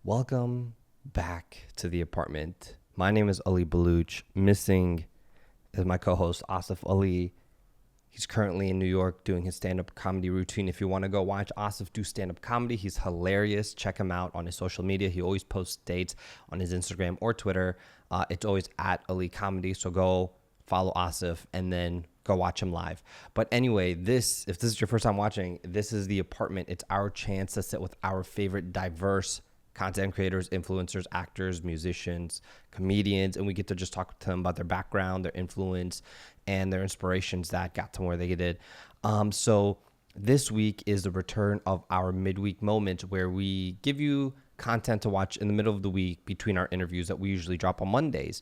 Welcome back to the apartment. My name is Ali Baluch. Missing is my co-host Asif Ali. He's currently in New York doing his stand-up comedy routine. If you want to go watch Asif do stand-up comedy, he's hilarious. Check him out on his social media. He always posts dates on his Instagram or Twitter. It's always at Ali Comedy. So go follow Asif and then go watch him live. But anyway, if this is your first time watching, this is the apartment. It's our chance to sit with our favorite diverse content creators, influencers, actors, musicians, comedians, and we get to just talk to them about their background, their influence, and their inspirations that got to where they did. So this week is the return of our midweek moment where we give you content to watch in the middle of the week between our interviews that we usually drop on Mondays.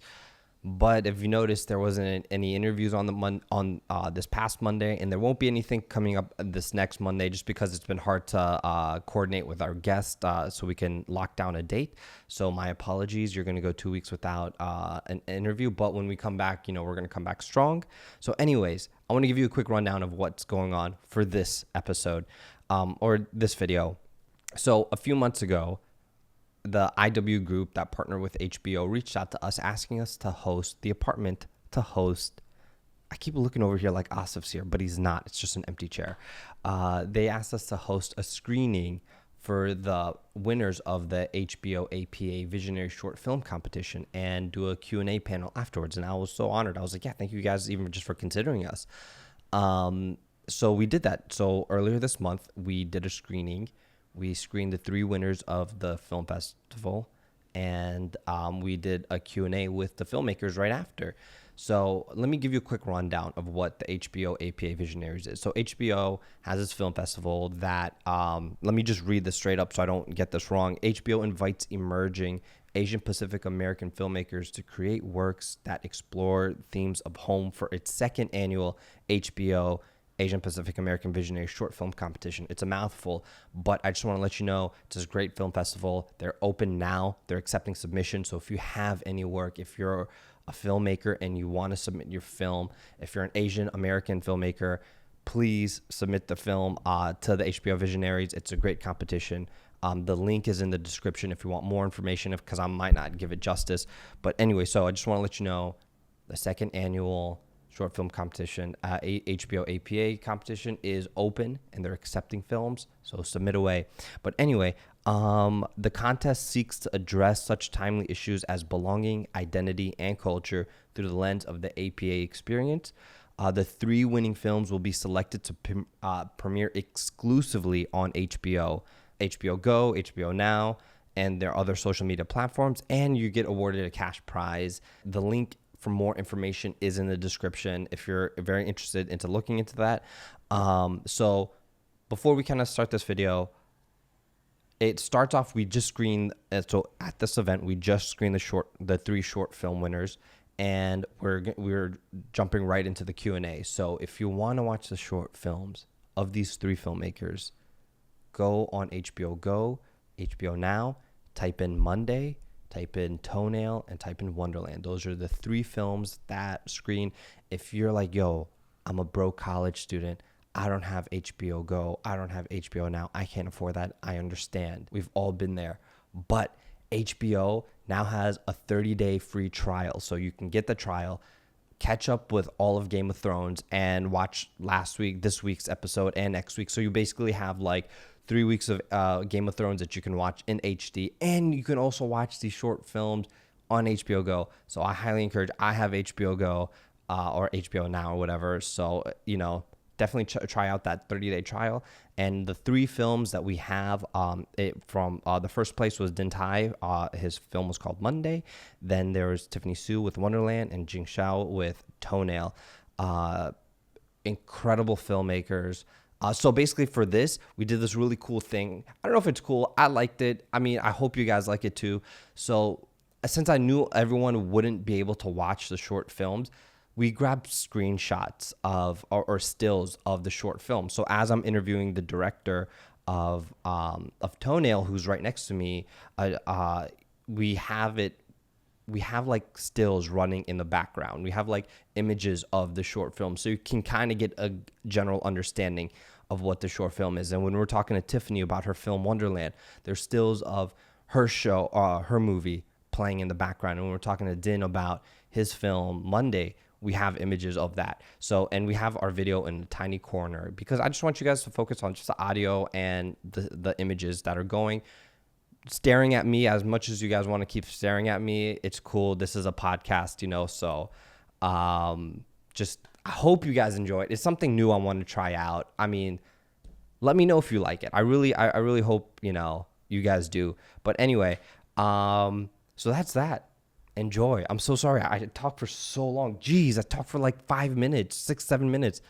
But if you notice, there wasn't any interviews on this past Monday, and there won't be anything coming up this next Monday just because it's been hard to coordinate with our guest so we can lock down a date. So my apologies. You're going to go 2 weeks without an interview, but when we come back, we're going to come back strong. So anyways, I want to give you a quick rundown of what's going on for this episode or this video. So a few months ago, the IW group that partnered with HBO reached out to us asking us to host the apartment, I keep looking over here like Asif's here, but he's not. It's just an empty chair. They asked us to host a screening for the winners of the HBO APA Visionary Short Film Competition and do a Q&A panel afterwards. And I was so honored. I was like, yeah, thank you guys even just for considering us. So we did that. So earlier this month, we did a screening. We screened the 3 winners of the film festival, and we did a Q&A with the filmmakers right after. So let me give you a quick rundown of what the HBO APA Visionaries is. So HBO has this film festival that, let me just read this straight up so I don't get this wrong. HBO invites emerging Asian Pacific American filmmakers to create works that explore themes of home for its second annual HBO Asian Pacific American Visionary Short Film Competition. It's a mouthful, but I just want to let you know it's a great film festival. They're open now. They're accepting submissions. So if you have any work, if you're a filmmaker and you want to submit your film, if you're an Asian American filmmaker, please submit the film to the HBO Visionaries. It's a great competition. The link is in the description if you want more information, because I might not give it justice. But anyway, so I just want to let you know the second annual short film competition, HBO APA competition is open and they're accepting films, so submit away. But anyway, the contest seeks to address such timely issues as belonging, identity, and culture through the lens of the APA experience. The 3 winning films will be selected to premiere exclusively on HBO Go, HBO Now, and their other social media platforms, and you get awarded a cash prize. The link for more information is in the description if you're very interested into looking into that. So before we kind of start this video, it starts off, we just screened, so at this event, we just screened the 3 short film winners, and we're jumping right into the Q&A. So if you want to watch the short films of these 3 filmmakers, go on HBO Go, HBO Now, type in Monday, type in Toenail, and type in Wonderland. Those are the 3 films that screen. If you're like, yo, I'm a broke college student, I don't have HBO Go, I don't have HBO Now, I can't afford that, I understand. We've all been there. But HBO now has a 30-day free trial. So you can get the trial, catch up with all of Game of Thrones, and watch this week's episode, and next week. So you basically have like 3 weeks of Game of Thrones that you can watch in HD, and you can also watch these short films on HBO Go. So I highly encourage. I have HBO Go or HBO Now or whatever. So definitely try out that 30-day trial. And the 3 films that we have, from the first place was Dinh. His film was called Monday. Then there was Tiffanie Su with Wonderland and Shao with Toenail. Incredible filmmakers. So basically for this, we did this really cool thing. I don't know if it's cool. I liked it. I mean, I hope you guys like it too. So since I knew everyone wouldn't be able to watch the short films, we grabbed screenshots of or stills of the short film. So as I'm interviewing the director of Toenail, who's right next to me, we have like stills running in the background. We have like images of the short film, so you can kind of get a general understanding of what the short film is. And when we're talking to Tiffanie about her film Wonderland, there's stills of her show, her movie playing in the background. And when we're talking to Din about his film Monday, we have images of that. So, and we have our video in a tiny corner because I just want you guys to focus on just the audio and the images that are going. Staring at me as much as you guys want to keep staring at me, it's cool. This is a podcast, you know, so just I hope you guys enjoy it. It's something new I want to try out. I mean, let me know if you like it. I really hope, you know, you guys do. But anyway, so that's that. Enjoy. I'm so sorry. I talked for so long. Jeez, I talked for like 5 minutes, 6-7 minutes.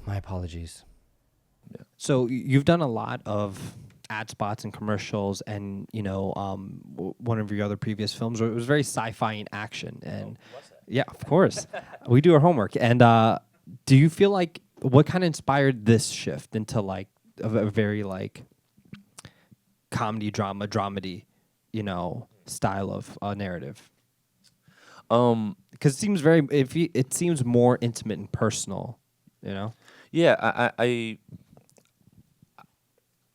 My apologies. Yeah. So you've done a lot of ad spots and commercials, and you know, one of your other previous films, it was very sci-fi in action, and yeah, of course, we do our homework. And do you feel like what kind of inspired this shift into like a very like comedy drama dramedy, you know, style of narrative? Because it seems it seems more intimate and personal, you know. Yeah,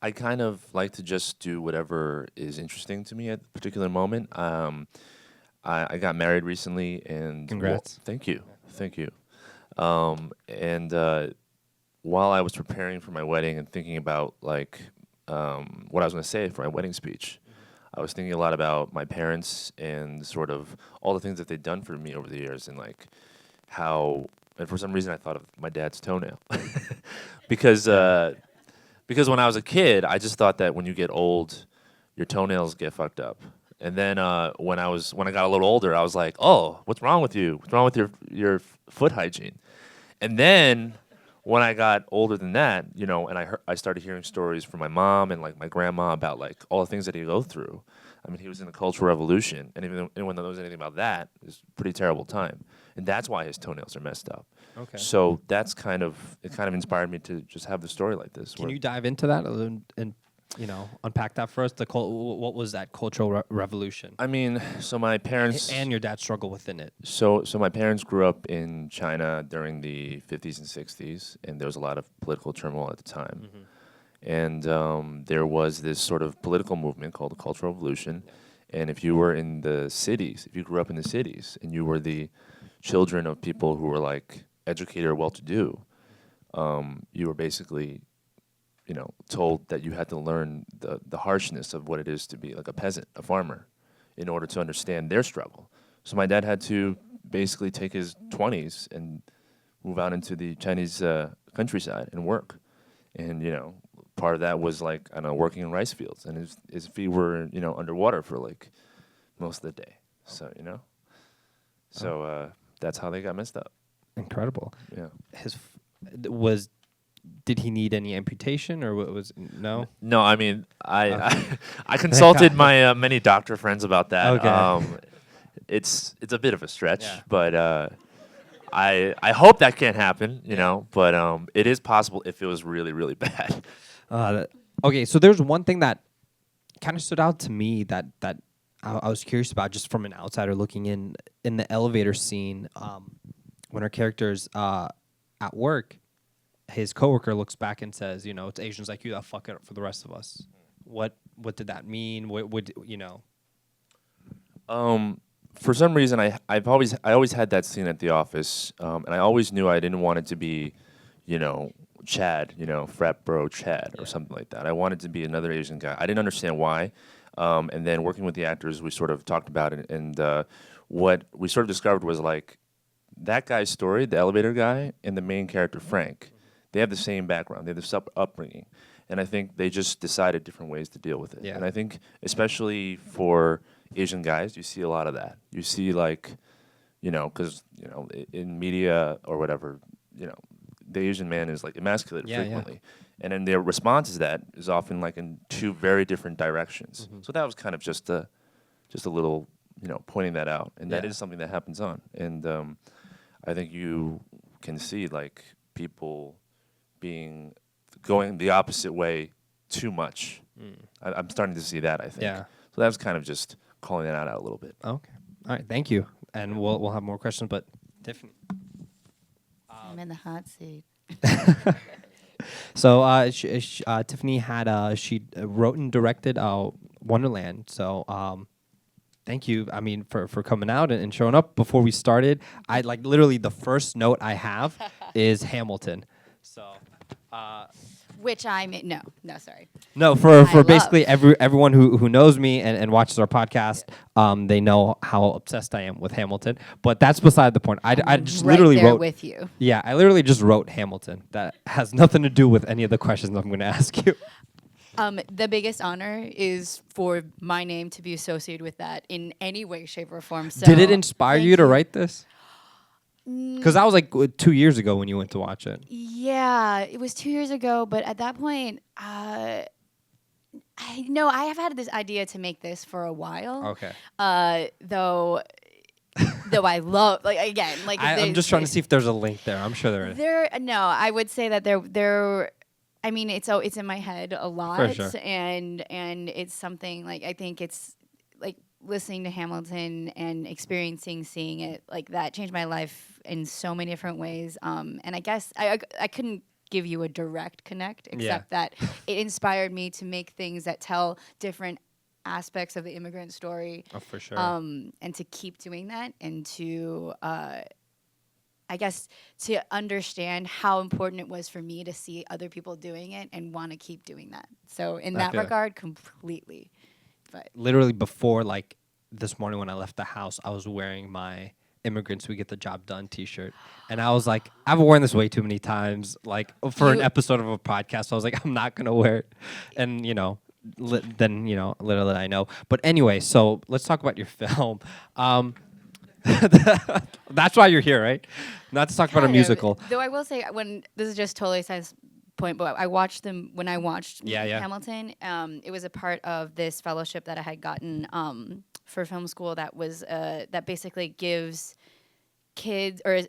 I kind of like to just do whatever is interesting to me at the particular moment. I got married recently, and Congrats. Thank you. And while I was preparing for my wedding and thinking about like what I was going to say for my wedding speech, I was thinking a lot about my parents and sort of all the things that they'd done for me over the years, and like how. And for some reason, I thought of my dad's toenail because when I was a kid, I just thought that when you get old, your toenails get fucked up. And then when I got a little older, I was like, oh, what's wrong with you? What's wrong with your foot hygiene? And then when I got older than that, you know, and I started hearing stories from my mom and like my grandma about like all the things that he go through. I mean, he was in the Cultural Revolution, and even anyone that knows anything about that, it was a pretty terrible time. And that's why his toenails are messed up. Okay. So it kind of inspired me to just have the story like this. Can you dive into that and you know, unpack that for us? What was that Cultural Revolution? I mean, so my parents and your dad's struggle within it. So my parents grew up in China during the 50s and 60s, and there was a lot of political turmoil at the time. Mm-hmm. And there was this sort of political movement called the Cultural Revolution. And if you were in the cities, if you grew up in the cities, and you were the children of people who were like educated or well-to-do, you were basically, you know, told that you had to learn the harshness of what it is to be like a peasant, a farmer, in order to understand their struggle. So my dad had to basically take his 20s and move out into the Chinese countryside and work. And, you know, part of that was like, I don't know, working in rice fields. And his feet were, you know, underwater for like most of the day. So, you know. So that's how they got messed up. Incredible. Yeah. Did he need any amputation, or what was no? No, I mean, I consulted my many doctor friends about that. Okay. It's a bit of a stretch, Yeah. but I hope that can't happen, you know. But it is possible if it was really, really bad. Okay, so there's one thing that kind of stood out to me that I was curious about, just from an outsider looking in the elevator scene, when our character's at work. His coworker looks back and says, "You know, it's Asians like you that fuck it up for the rest of us." What did that mean? What would you know? For some reason, I always had that scene at the office, and I always knew I didn't want it to be, you know, Chad, you know, frat bro Chad or something like that. I wanted to be another Asian guy. I didn't understand why, and then working with the actors, we sort of talked about it, and what we sort of discovered was like that guy's story, the elevator guy, and the main character Frank. They have the same background. They have the same upbringing. And I think they just decided different ways to deal with it. Yeah. And I think especially for Asian guys, you see a lot of that. You see like, you know, because, you know, in media or whatever, you know, the Asian man is like emasculated frequently. Yeah. And then their response to that is often like in two very different directions. Mm-hmm. So that was kind of just a little, you know, pointing that out. And that is something that happens on. And I think you can see like people going the opposite way too much. I'm starting to see that, I think. Yeah. So that was kind of just calling that out a little bit. Okay. All right. Thank you. And we'll have more questions, but Tiffany. I'm in the hot seat. So Tiffany had she wrote and directed Wonderland. So thank you. I mean for coming out and showing up. Before we started, I like literally the first note I have is Hamilton. So. Which I made. No, sorry. No, I for basically love. everyone who knows me and watches our podcast, they know how obsessed I am with Hamilton. But that's beside the point. I just Right literally there wrote. with you. Yeah, I literally just wrote Hamilton. That has nothing to do with any of the questions I'm going to ask you. The biggest honor is for my name to be associated with that in any way, shape, or form. So Did it inspire thank you to write this? Mm. Because that was like 2 years ago when you went to watch it. Yeah, it was 2 years ago, but at that point, I have had this idea to make this for a while. Okay. Though I love I'm just trying to see if there's a link there. I'm sure there is. I would say that there. I mean, it's in my head a lot, sure. and it's something like I think it's like listening to Hamilton and seeing it like that changed my life in so many different ways. And I guess I couldn't give you a direct connect except that it inspired me to make things that tell different aspects of the immigrant story. Oh, for sure. And to keep doing that and to I guess to understand how important it was for me to see other people doing it and want to keep doing that. So in that regard, completely. But literally before like this morning when I left the house, I was wearing my "Immigrants We Get the Job Done" T-shirt, and I was like, I've worn this way too many times, like for an episode of a podcast. So I was like, I'm not gonna wear it, and then little did I know. But anyway, so let's talk about your film. That's why you're here, right? Not to talk about a kind of. musical. Though I will say, when this is just totally side point, but I watched them when I watched Yeah. Hamilton. It was a part of this fellowship that I had gotten for film school that was that basically gives kids or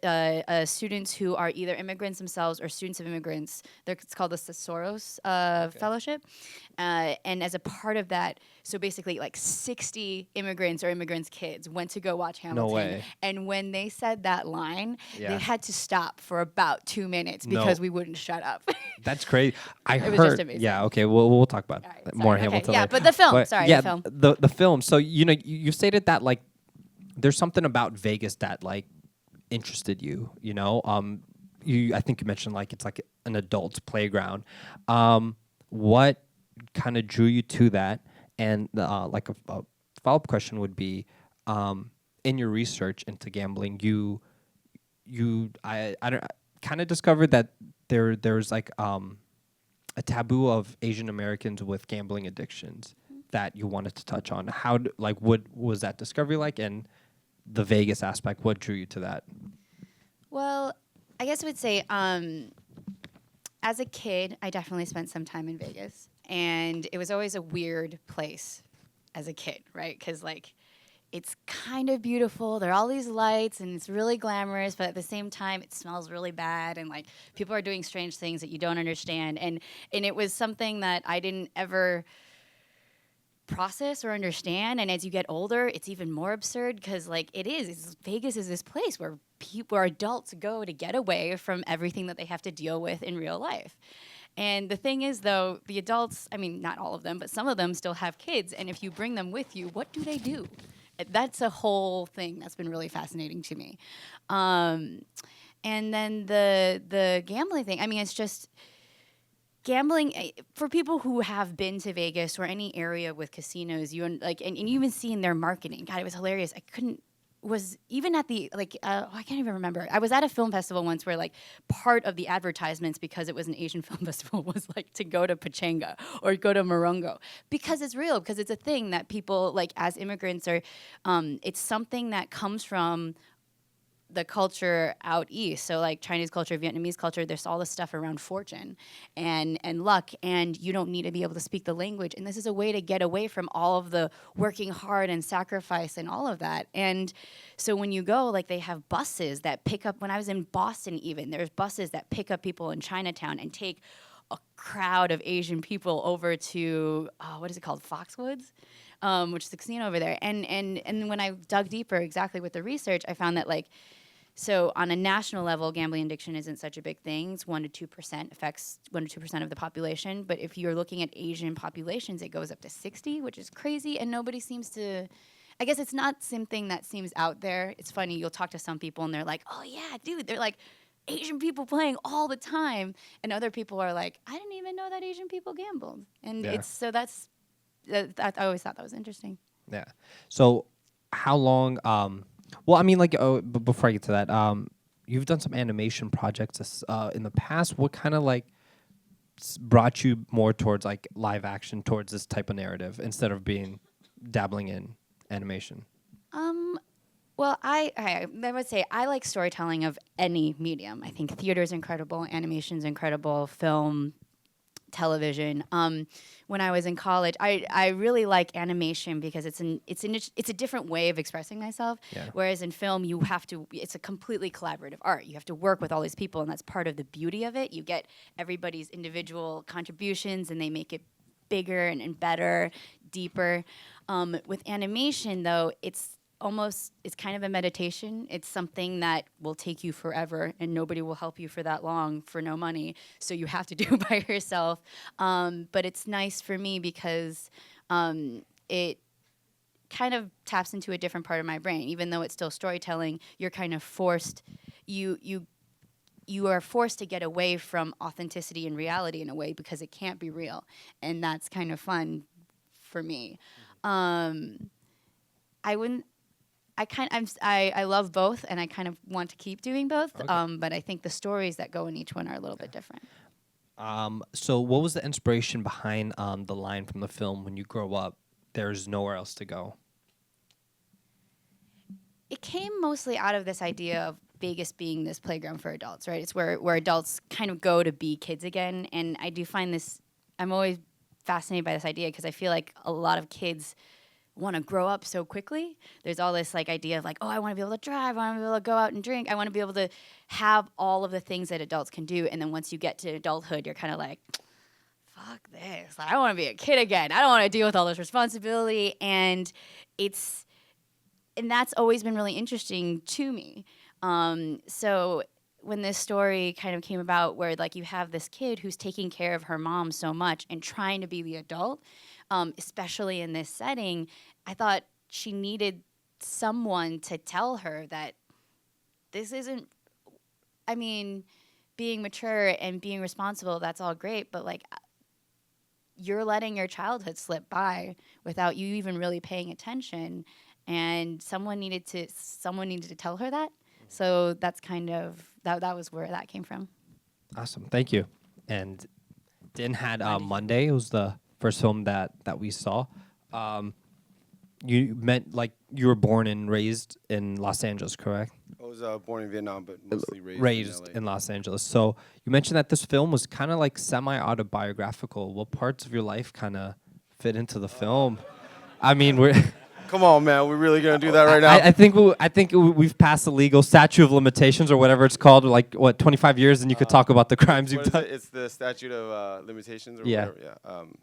students who are either immigrants themselves or students of immigrants. It's called the Soros Fellowship, and as a part of that, so basically like 60 immigrants or immigrants' kids went to go watch Hamilton. No way. And when they said that line, Yeah. they had to stop for about 2 minutes because we wouldn't shut up. That's crazy. I It heard. was just amazing. Yeah. Okay. We'll talk about All right, more sorry, okay, Hamilton. yeah, later. but the film. But Sorry, yeah, the film. The film. So you stated that like there's something about Vegas that like interested you. I think you mentioned like it's like an adult's playground. What kind of drew you to that? And like a follow-up question would be, in your research into gambling, I kind of discovered that there's like a taboo of Asian Americans with gambling addictions that you wanted to touch on. What was that discovery like, and the Vegas aspect? What drew you to that? Well, I guess I would say, as a kid, I definitely spent some time in Vegas, and it was always a weird place as a kid, right? Because like, it's kind of beautiful. There are all these lights, and it's really glamorous, but at the same time, it smells really bad, and like people are doing strange things that you don't understand, and it was something that I didn't ever process or understand. And as you get older, it's even more absurd because like Vegas is this place where adults go to get away from everything that they have to deal with in real life. And the thing is, though, the adults, I mean, not all of them, but some of them still have kids, and if you bring them with you, what do? That's a whole thing that's been really fascinating to me. And then the gambling thing, I mean, it's just gambling for people who have been to Vegas or any area with casinos. You and you even see in their marketing. God, it was hilarious. Was even at the I can't even remember. I was at a film festival once where like part of the advertisements, because it was an Asian film festival, was like to go to Pachanga or go to Morongo, because it's real, because it's a thing that people like as immigrants are. It's something that comes from the culture out east. So like Chinese culture, Vietnamese culture, there's all this stuff around fortune and luck, and you don't need to be able to speak the language. And this is a way to get away from all of the working hard and sacrifice and all of that. And so when you go, like they have buses that pick up, when I was in Boston even, there's buses that pick up people in Chinatown and take a crowd of Asian people over to, what is it called, Foxwoods? Which is the casino over there. And when I dug deeper exactly with the research, I found that like So on a national level, gambling addiction isn't such a big thing. It's 1 to 2% affects 1 to 2% of the population. But if you're looking at Asian populations, it goes up to 60, which is crazy, and nobody seems to. I guess it's not something that seems out there. It's funny. You'll talk to some people and they're like, "Oh yeah, dude," they're like Asian people playing all the time, and other people are like, "I didn't even know that Asian people gambled." And Yeah. it's so that's. I always thought that was interesting. Yeah. So, how long? Well, I mean, like, before I get to that, you've done some animation projects in the past. What kind of like brought you more towards like live action, towards this type of narrative instead of being dabbling in animation? Well, I would say I like storytelling of any medium. I think theater is incredible, animation is incredible, film, television. When I was in college, I really like animation because it's a different way of expressing myself. Yeah. Whereas in film, it's a completely collaborative art. You have to work with all these people, and that's part of the beauty of it. You get everybody's individual contributions, and they make it bigger and better, deeper. With animation, though, it's kind of a meditation. It's something that will take you forever, and nobody will help you for that long for no money. So you have to do it by yourself. But it's nice for me because it kind of taps into a different part of my brain. Even though it's still storytelling, you're kind of forced. You are forced to get away from authenticity and reality in a way because it can't be real, and that's kind of fun for me. I wouldn't. I love both, and I kind of want to keep doing both. Okay. But I think the stories that go in each one are a little bit different. So what was the inspiration behind the line from the film, "When you grow up, there's nowhere else to go"? It came mostly out of this idea of Vegas being this playground for adults, right? It's where adults kind of go to be kids again. And I do find this, I'm always fascinated by this idea because I feel like a lot of kids want to grow up so quickly. There's all this like idea of like, oh, I want to be able to drive, I want to be able to go out and drink, I want to be able to have all of the things that adults can do. And then once you get to adulthood, you're kind of like, fuck this. Like, I want to be a kid again. I don't want to deal with all this responsibility. And that's always been really interesting to me. So when this story kind of came about where like you have this kid who's taking care of her mom so much and trying to be the adult, especially in this setting, I thought she needed someone to tell her that this isn't, I mean, being mature and being responsible, that's all great, but like you're letting your childhood slip by without you even really paying attention. And someone needed to tell her that. So that's kind of that was where that came from. Awesome, thank you. And Din had Monday. It was the first film that we saw. You meant like you were born and raised in Los Angeles, correct? I was born in Vietnam, but mostly Raised in in LA. Los Angeles. So you mentioned that this film was kind of like semi-autobiographical. What parts of your life kind of fit into the film? I mean, we're. Come on, man. We're really going to do that right now? I think we've passed the legal statute of limitations or whatever it's called. Like what, 25 years, and you could talk about the crimes you've What is done. it? It's the statute of limitations or Yeah. whatever.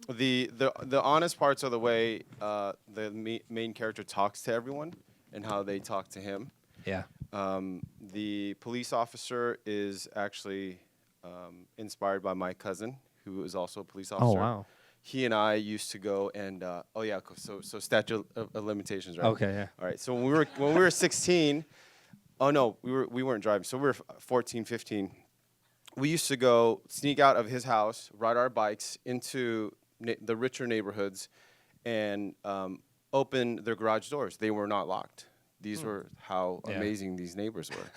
Yeah. The honest parts are the way the main character talks to everyone and how they talk to him. Yeah. The police officer is actually inspired by my cousin, who is also a police Oh officer. wow. He and I used to go and so statute of limitations, right? Okay. Yeah. All right. So when we were 16, oh no, we weren't driving. So we were 14, 15. We used to go sneak out of his house, ride our bikes into the richer neighborhoods, and open their garage doors. They were not locked. These were how Yeah. amazing these neighbors were.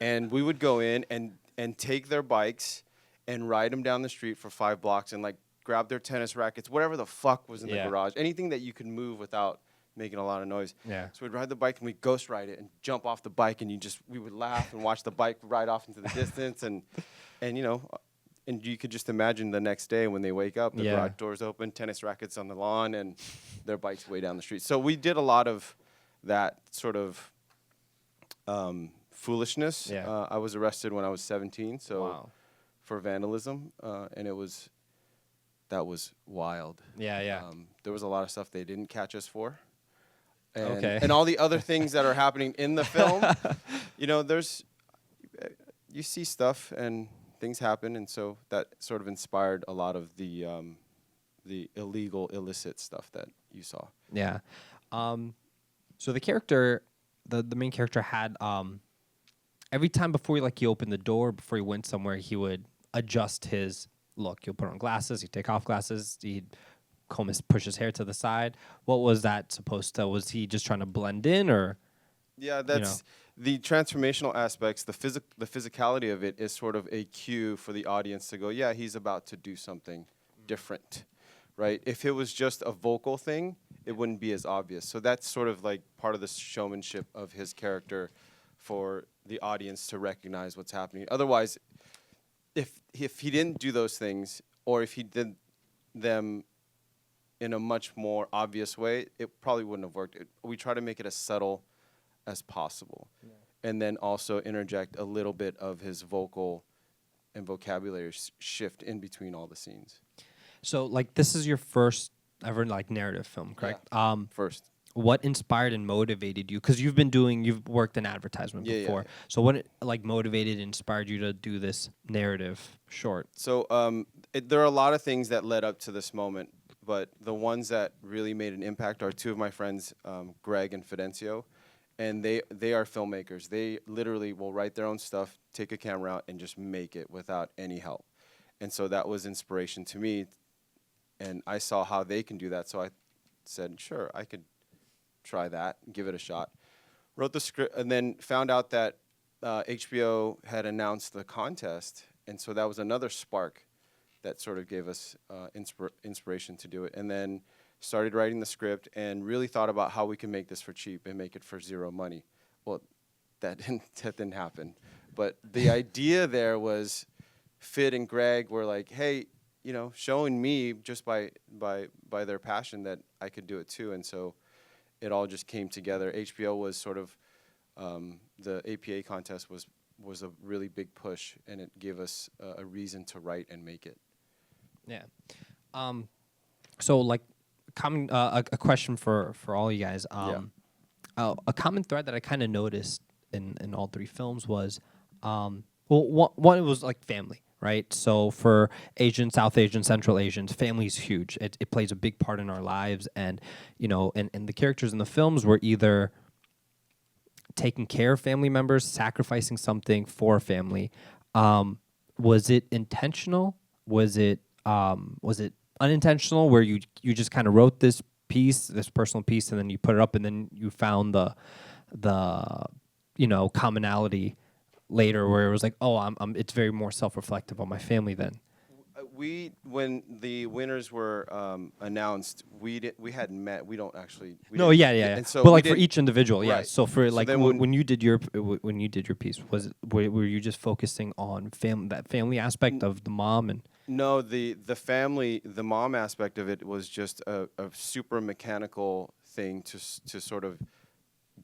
And we would go in and take their bikes and ride them down the street for 5 blocks and like grab their tennis rackets, whatever the fuck was in the Yeah. garage, anything that you could move without making a lot of noise. Yeah. So we'd ride the bike and we'd ghost ride it and jump off the bike and we would laugh and watch the bike ride off into the distance and you know, and you could just imagine the next day when they wake up, the Yeah. garage doors open, tennis rackets on the lawn, and their bikes way down the street. So we did a lot of that sort of foolishness. Yeah. I was arrested when I was 17, so Wow. for vandalism, and that was wild. Yeah. Yeah. There was a lot of stuff they didn't catch us for, and all the other things that are happening in the film. You know, you see stuff and things happen, and so that sort of inspired a lot of the illegal, illicit stuff that you saw. Yeah. So the character, the main character had every time before he opened the door, before he went somewhere, he would adjust his look. He'll put on glasses, he'd take off glasses, he'd push his hair to the side. What was that supposed to? Was he just trying to blend in, or? Yeah, that's the transformational aspects. The physicality of it is sort of a cue for the audience to go, yeah, he's about to do something different, right? If it was just a vocal thing, it wouldn't be as obvious. So that's sort of like part of the showmanship of his character for the audience to recognize what's happening. Otherwise, if he didn't do those things, or if he did them in a much more obvious way, it probably wouldn't have worked. We try to make it as subtle as possible, and then also interject a little bit of his vocal and vocabulary shift in between all the scenes. So, this is your first ever narrative film, correct? Yeah. First. What inspired and motivated you? Because you've worked in advertisement before. Yeah. So what motivated and inspired you to do this narrative short? So there are a lot of things that led up to this moment, but the ones that really made an impact are two of my friends, Greg and Fidencio, and they are filmmakers. They literally will write their own stuff, take a camera out, and just make it without any help. And so that was inspiration to me, and I saw how they can do that, so I said, sure, I could try that, give it a shot. Wrote the script, and then found out that HBO had announced the contest, and so that was another spark that sort of gave us inspiration to do it. And then started writing the script and really thought about how we can make this for cheap and make it for zero money. Well, that didn't happen. But the idea there was, Fid and Greg were like, hey, showing me just by their passion that I could do it too. And so it all just came together. HBO was sort of, the APA contest was a really big push, and it gave us a reason to write and make it. Yeah. So a question for all you guys. A common thread that I kind of noticed in all three films was, one it was family, right? So for Asian, South Asian, Central Asians, family is huge. It plays a big part in our lives, and and the characters in the films were either taking care of family members, sacrificing something for a family. Was it intentional? Was it unintentional, where you just kind of wrote this personal piece, and then you put it up, and then you found the commonality later, where it was it's very more self-reflective on my family then? When the winners were announced, we hadn't met. We don't actually. Yeah. And so but for each individual, yeah. Right. So for So when you did your piece, were you just focusing on that family aspect of the mom and? No, the family, the mom aspect of it was just a super mechanical thing to sort of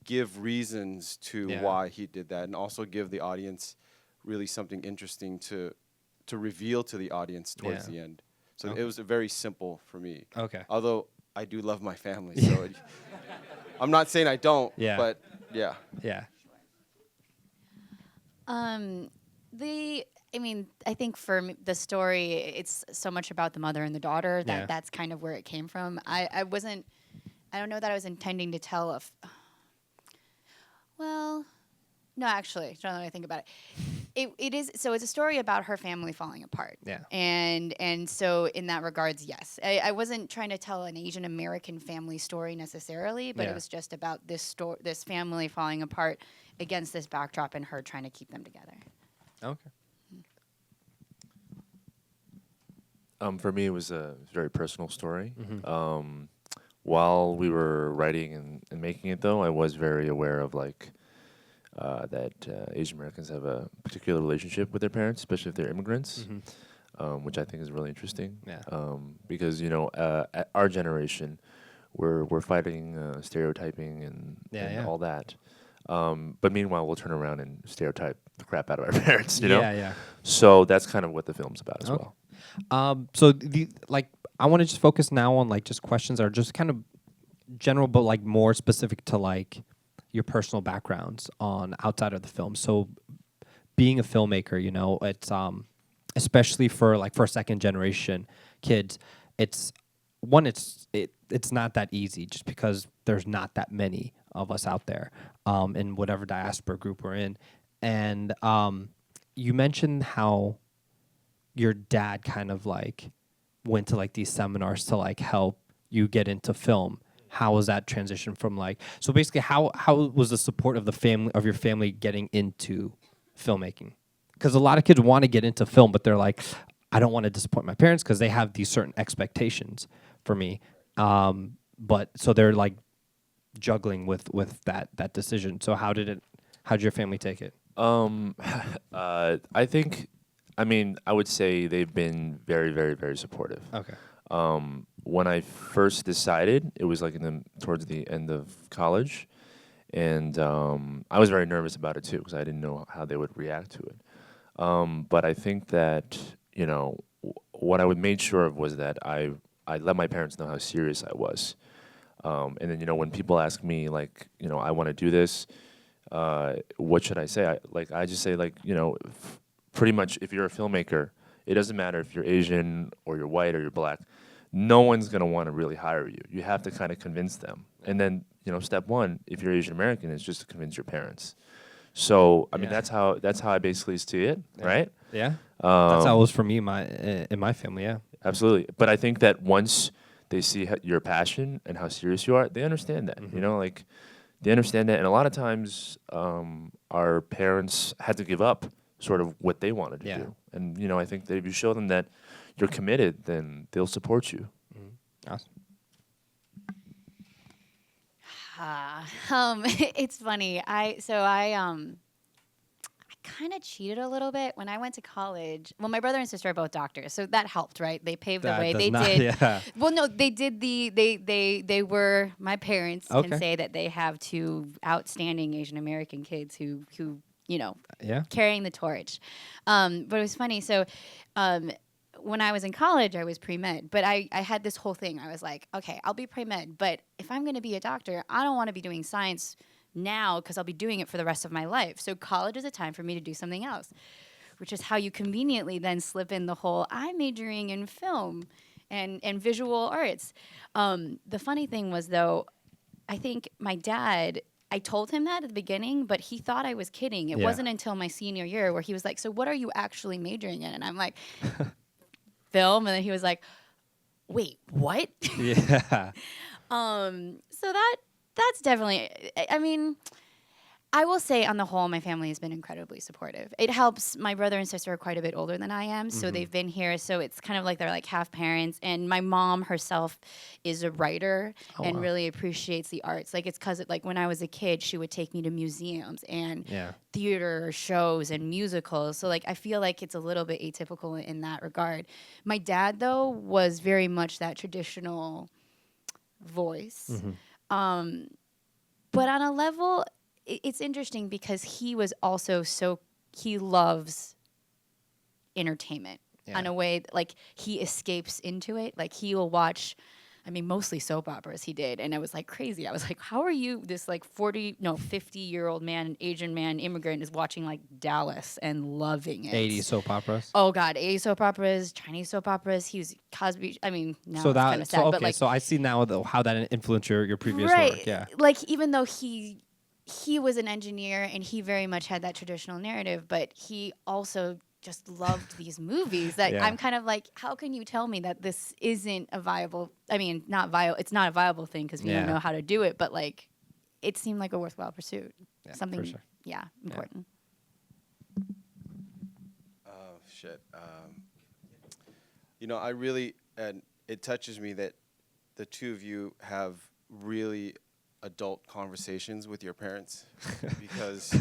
give reasons to why he did that, and also give the audience really something interesting to reveal to the audience towards the end. So it was very simple for me. Okay. Although I do love my family, so I'm not saying I don't. Yeah. But yeah. Yeah. I think for me, the story, it's so much about the mother and the daughter that that's kind of where it came from. I don't know that I was intending to tell no, actually, now that I think about it. It is, so it's a story about her family falling apart. Yeah. And so in that regards, yes. I wasn't trying to tell an Asian American family story necessarily, but it was just about this family falling apart against this backdrop and her trying to keep them together. Okay. For me, it was a very personal story. Mm-hmm. While we were writing and making it, though, I was very aware of that Asian Americans have a particular relationship with their parents, especially if they're immigrants, which I think is really interesting. Yeah. Because at our generation, we're fighting stereotyping and all that. But meanwhile, we'll turn around and stereotype the crap out of our parents. You know. Yeah. So that's kind of what the film's about as well. So I want to just focus now on just questions that are just kind of general, but like more specific to like your personal backgrounds on outside of the film. So being a filmmaker, you know, it's especially for like first, second generation kids, it's it's not that easy just because there's not that many of us out there in whatever diaspora group we're in. And you mentioned how your dad kind of like went to like these seminars to like help you get into film. How was that transition from like, so basically how was the support of the family, of your family, getting into filmmaking? Because a lot of kids want to get into film, but they're like, I don't want to disappoint my parents because they have these certain expectations for me. But so they're like juggling with that decision. So how did your family take it? I think, I mean, I would say they've been very, very, very supportive. Okay. When I first decided, it was like towards the end of college, and I was very nervous about it too because I didn't know how they would react to it. But I think that, you know, what I would made sure of was that I let my parents know how serious I was. And then, you know, when people ask me like, you know, I want to do this, what should I say? I just say like, you know, pretty much if you're a filmmaker, it doesn't matter if you're Asian or you're white or you're black. No one's going to want to really hire you. You have to kind of convince them. And then, you know, step one, if you're Asian American, is just to convince your parents. So, I mean, that's how I basically see it, right? Yeah. That's how it was for me in my family, yeah. Absolutely. But I think that once they see your passion and how serious you are, they understand that. You know, like they understand that. And a lot of times our parents had to give up sort of what they wanted to do. And, you know, I think that if you show them that you're committed, then they'll support you. Awesome. It's funny. I kind of cheated a little bit when I went to college. Well, my brother and sister are both doctors, so that helped, right? They paved the way. They did. Yeah. Well, no, they did they were, my parents can say that they have two outstanding Asian American kids who you know, carrying the torch. But it was funny. So, when I was in college, I was pre-med, but I had this whole thing. I was like, okay, I'll be pre-med, but if I'm going to be a doctor, I don't want to be doing science now because I'll be doing it for the rest of my life. So college is a time for me to do something else, which is how you conveniently then slip in the whole, I'm majoring in film and visual arts. The funny thing was, though, I think my dad, I told him that at the beginning, but he thought I was kidding. It wasn't until my senior year where he was like, so what are you actually majoring in? And I'm like, film. And then he was like, wait, what? Yeah. So that's definitely, I mean, I will say on the whole, my family has been incredibly supportive. It helps. My brother and sister are quite a bit older than I am, so they've been here. So it's kind of like they're like half parents. And my mom herself is a writer and really appreciates the arts. Like it's because like when I was a kid, she would take me to museums and theater shows and musicals. So like I feel like it's a little bit atypical in that regard. My dad, though, was very much that traditional voice. But on a level, it's interesting because he was also he loves entertainment in a way, like he escapes into it. Like he will watch, I mean, mostly soap operas he did. And I was like crazy. I was like, how are you, this like 50-year-old man, an Asian man, immigrant, is watching like Dallas and loving it. 80s soap operas. Oh God, 80s soap operas, Chinese soap operas. He was Cosby. I mean, now it's kind of sad. But like, so I see now how that influenced your previous work. Yeah. Like even though he was an engineer and he very much had that traditional narrative, but he also just loved these movies that I'm kind of like, how can you tell me that this isn't a viable, I mean, it's not a viable thing because we don't know how to do it, but like, it seemed like a worthwhile pursuit. Something, for sure. important. Oh, shit. You know, I really, and it touches me that the two of you have really adult conversations with your parents because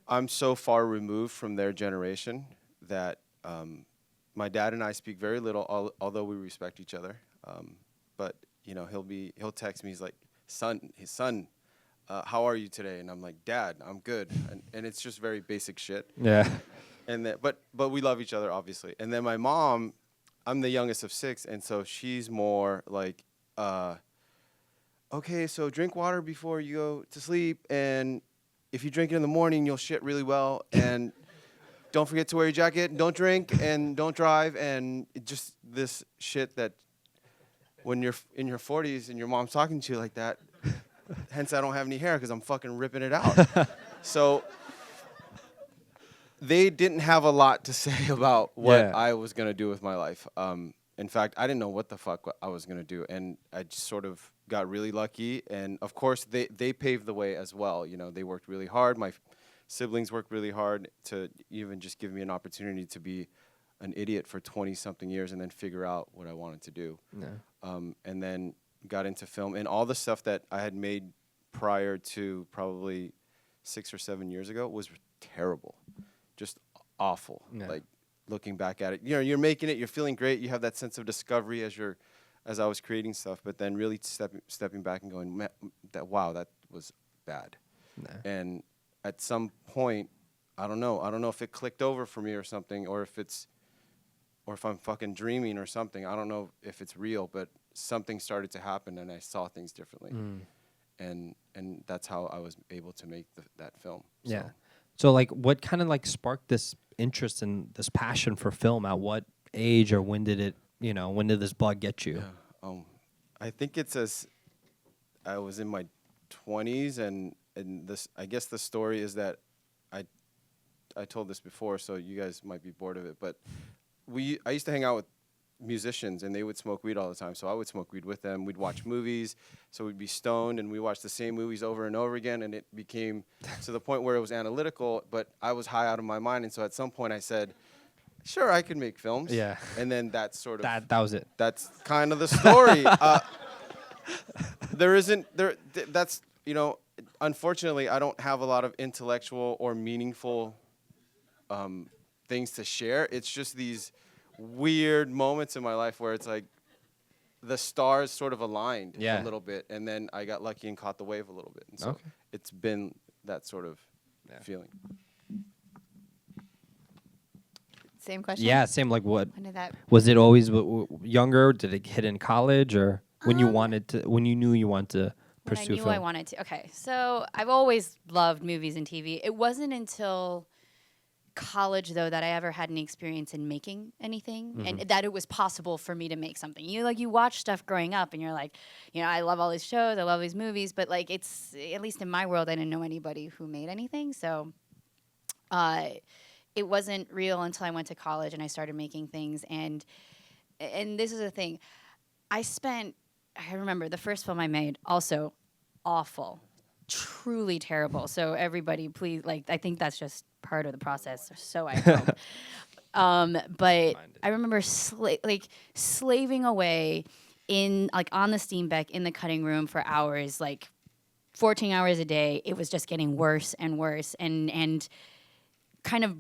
I'm so far removed from their generation that my dad and I speak very little, although we respect each other. But you know, he'll text me. He's like, his son, how are you today? And I'm like, Dad, I'm good. And it's just very basic shit. Yeah. And but we love each other, obviously. And then my mom, I'm the youngest of 6, and so she's more like, okay, so drink water before you go to sleep, and if you drink it in the morning, you'll shit really well, and don't forget to wear your jacket, and don't drink, and don't drive, and just this shit that when you're in your 40s and your mom's talking to you like that, hence I don't have any hair because I'm fucking ripping it out. So they didn't have a lot to say about what Yeah. I was going to do with my life. In fact, I didn't know what the fuck I was going to do. And I just sort of got really lucky. And, of course, they paved the way as well. You know, they worked really hard. My siblings worked really hard to even just give me an opportunity to be an idiot for 20-something years and then figure out what I wanted to do. Yeah. And then got into film. And all the stuff that I had made prior to probably 6 or 7 years ago was terrible. Just awful. Yeah. Like, looking back at it, you know, you're making it, you're feeling great, you have that sense of discovery as I was creating stuff, but then really stepping back and going, wow, that was bad. Nah. And at some point, I don't know if it clicked over for me or something, or if I'm fucking dreaming or something. I don't know if it's real, but something started to happen and I saw things differently. And that's how I was able to make that film. Yeah. So like, what kind of like sparked this interest and this passion for film? At what age, or when did it? When did this bug get you? Yeah. I think it's as I was in my 20s, and this. I guess the story is that I told this before, so you guys might be bored of it, but I used to hang out with musicians, and they would smoke weed all the time, so I would smoke weed with them. We'd watch movies, so we'd be stoned, and we watched the same movies over and over again, and it became to the point where it was analytical, but I was high out of my mind, and so at some point I said, sure, I can make films. Yeah. And then that's sort of That was it. that's kind of the story. That's, unfortunately, I don't have a lot of intellectual or meaningful things to share. It's just these weird moments in my life where it's like the stars sort of aligned a little bit, and then I got lucky and caught the wave a little bit. And so it's been that sort of feeling. Same question. Yeah, same. Like, what When did that? was it? Always younger? Did it hit in college, or when you wanted to? When you knew you wanted to When I pursue knew film? I wanted to. Okay, so I've always loved movies and TV. It wasn't until college, though, that I ever had any experience in making anything, and that it was possible for me to make something. You watch stuff growing up, and you're like, I love all these shows, I love these movies, but like, it's, at least in my world, I didn't know anybody who made anything. So it wasn't real until I went to college and I started making things. And this is the thing, I remember the first film I made, also awful, truly terrible. So everybody, please, I think that's just part of the process. So I hope. But I remember slaving away on the steam deck in the cutting room for hours, 14 hours a day. It was just getting worse and worse, and kind of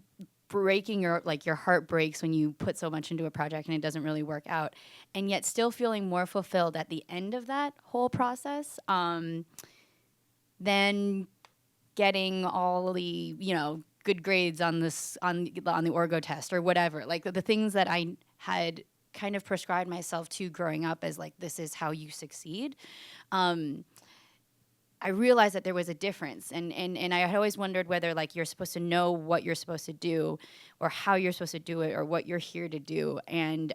breaking your heart breaks when you put so much into a project and it doesn't really work out, and yet still feeling more fulfilled at the end of that whole process than getting all the good grades on the orgo test or whatever, the things that I had kind of prescribed myself to growing up as this is how you succeed. I realized that there was a difference, and I had always wondered whether you're supposed to know what you're supposed to do, or how you're supposed to do it, or what you're here to do, and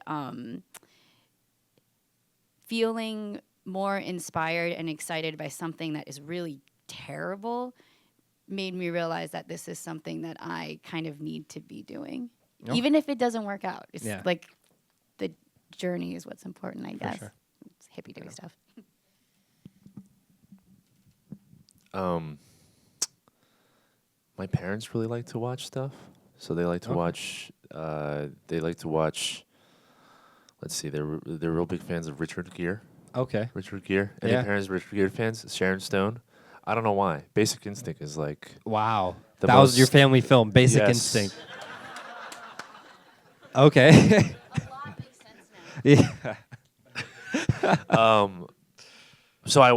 feeling more inspired and excited by something that is really terrible made me realize that this is something that I kind of need to be doing, even if it doesn't work out. It's the journey is what's important, I guess. Sure. It's hippy-dippy stuff. My parents really like to watch stuff, so they like to watch. Let's see, they're real big fans of Richard Gere. Okay. Richard Gere. Any Yeah. parents Richard Gere fans? Sharon Stone. I don't know why. Basic Instinct is Wow. The That was your most- family film, Basic Yes. Instinct. Okay. A lot makes sense now. Yeah. So I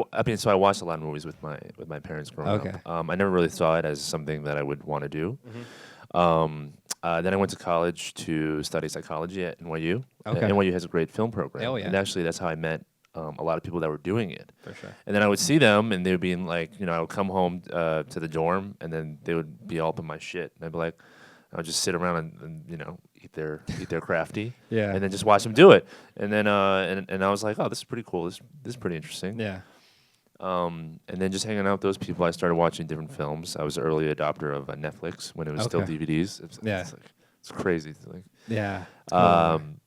watched a lot of movies with my parents growing Okay. up. I never really saw it as something that I would want to do. Then I went to college to study psychology at NYU. Okay. NYU has a great film program. Oh, yeah. And actually, that's how I met a lot of people that were doing it. For sure. And then I would see them, and they would be in like, I would come home to the dorm, and then they would be all up in my shit, and I'd be like, I would just sit around and eat their crafty, Yeah. and then just watch them do it, and then and I was like, oh, this is pretty cool. This is pretty interesting. Yeah. And then just hanging out with those people, I started watching different films. I was an early adopter of Netflix when it was still Okay. DVDs. Yeah. It's crazy. It's like, Yeah. and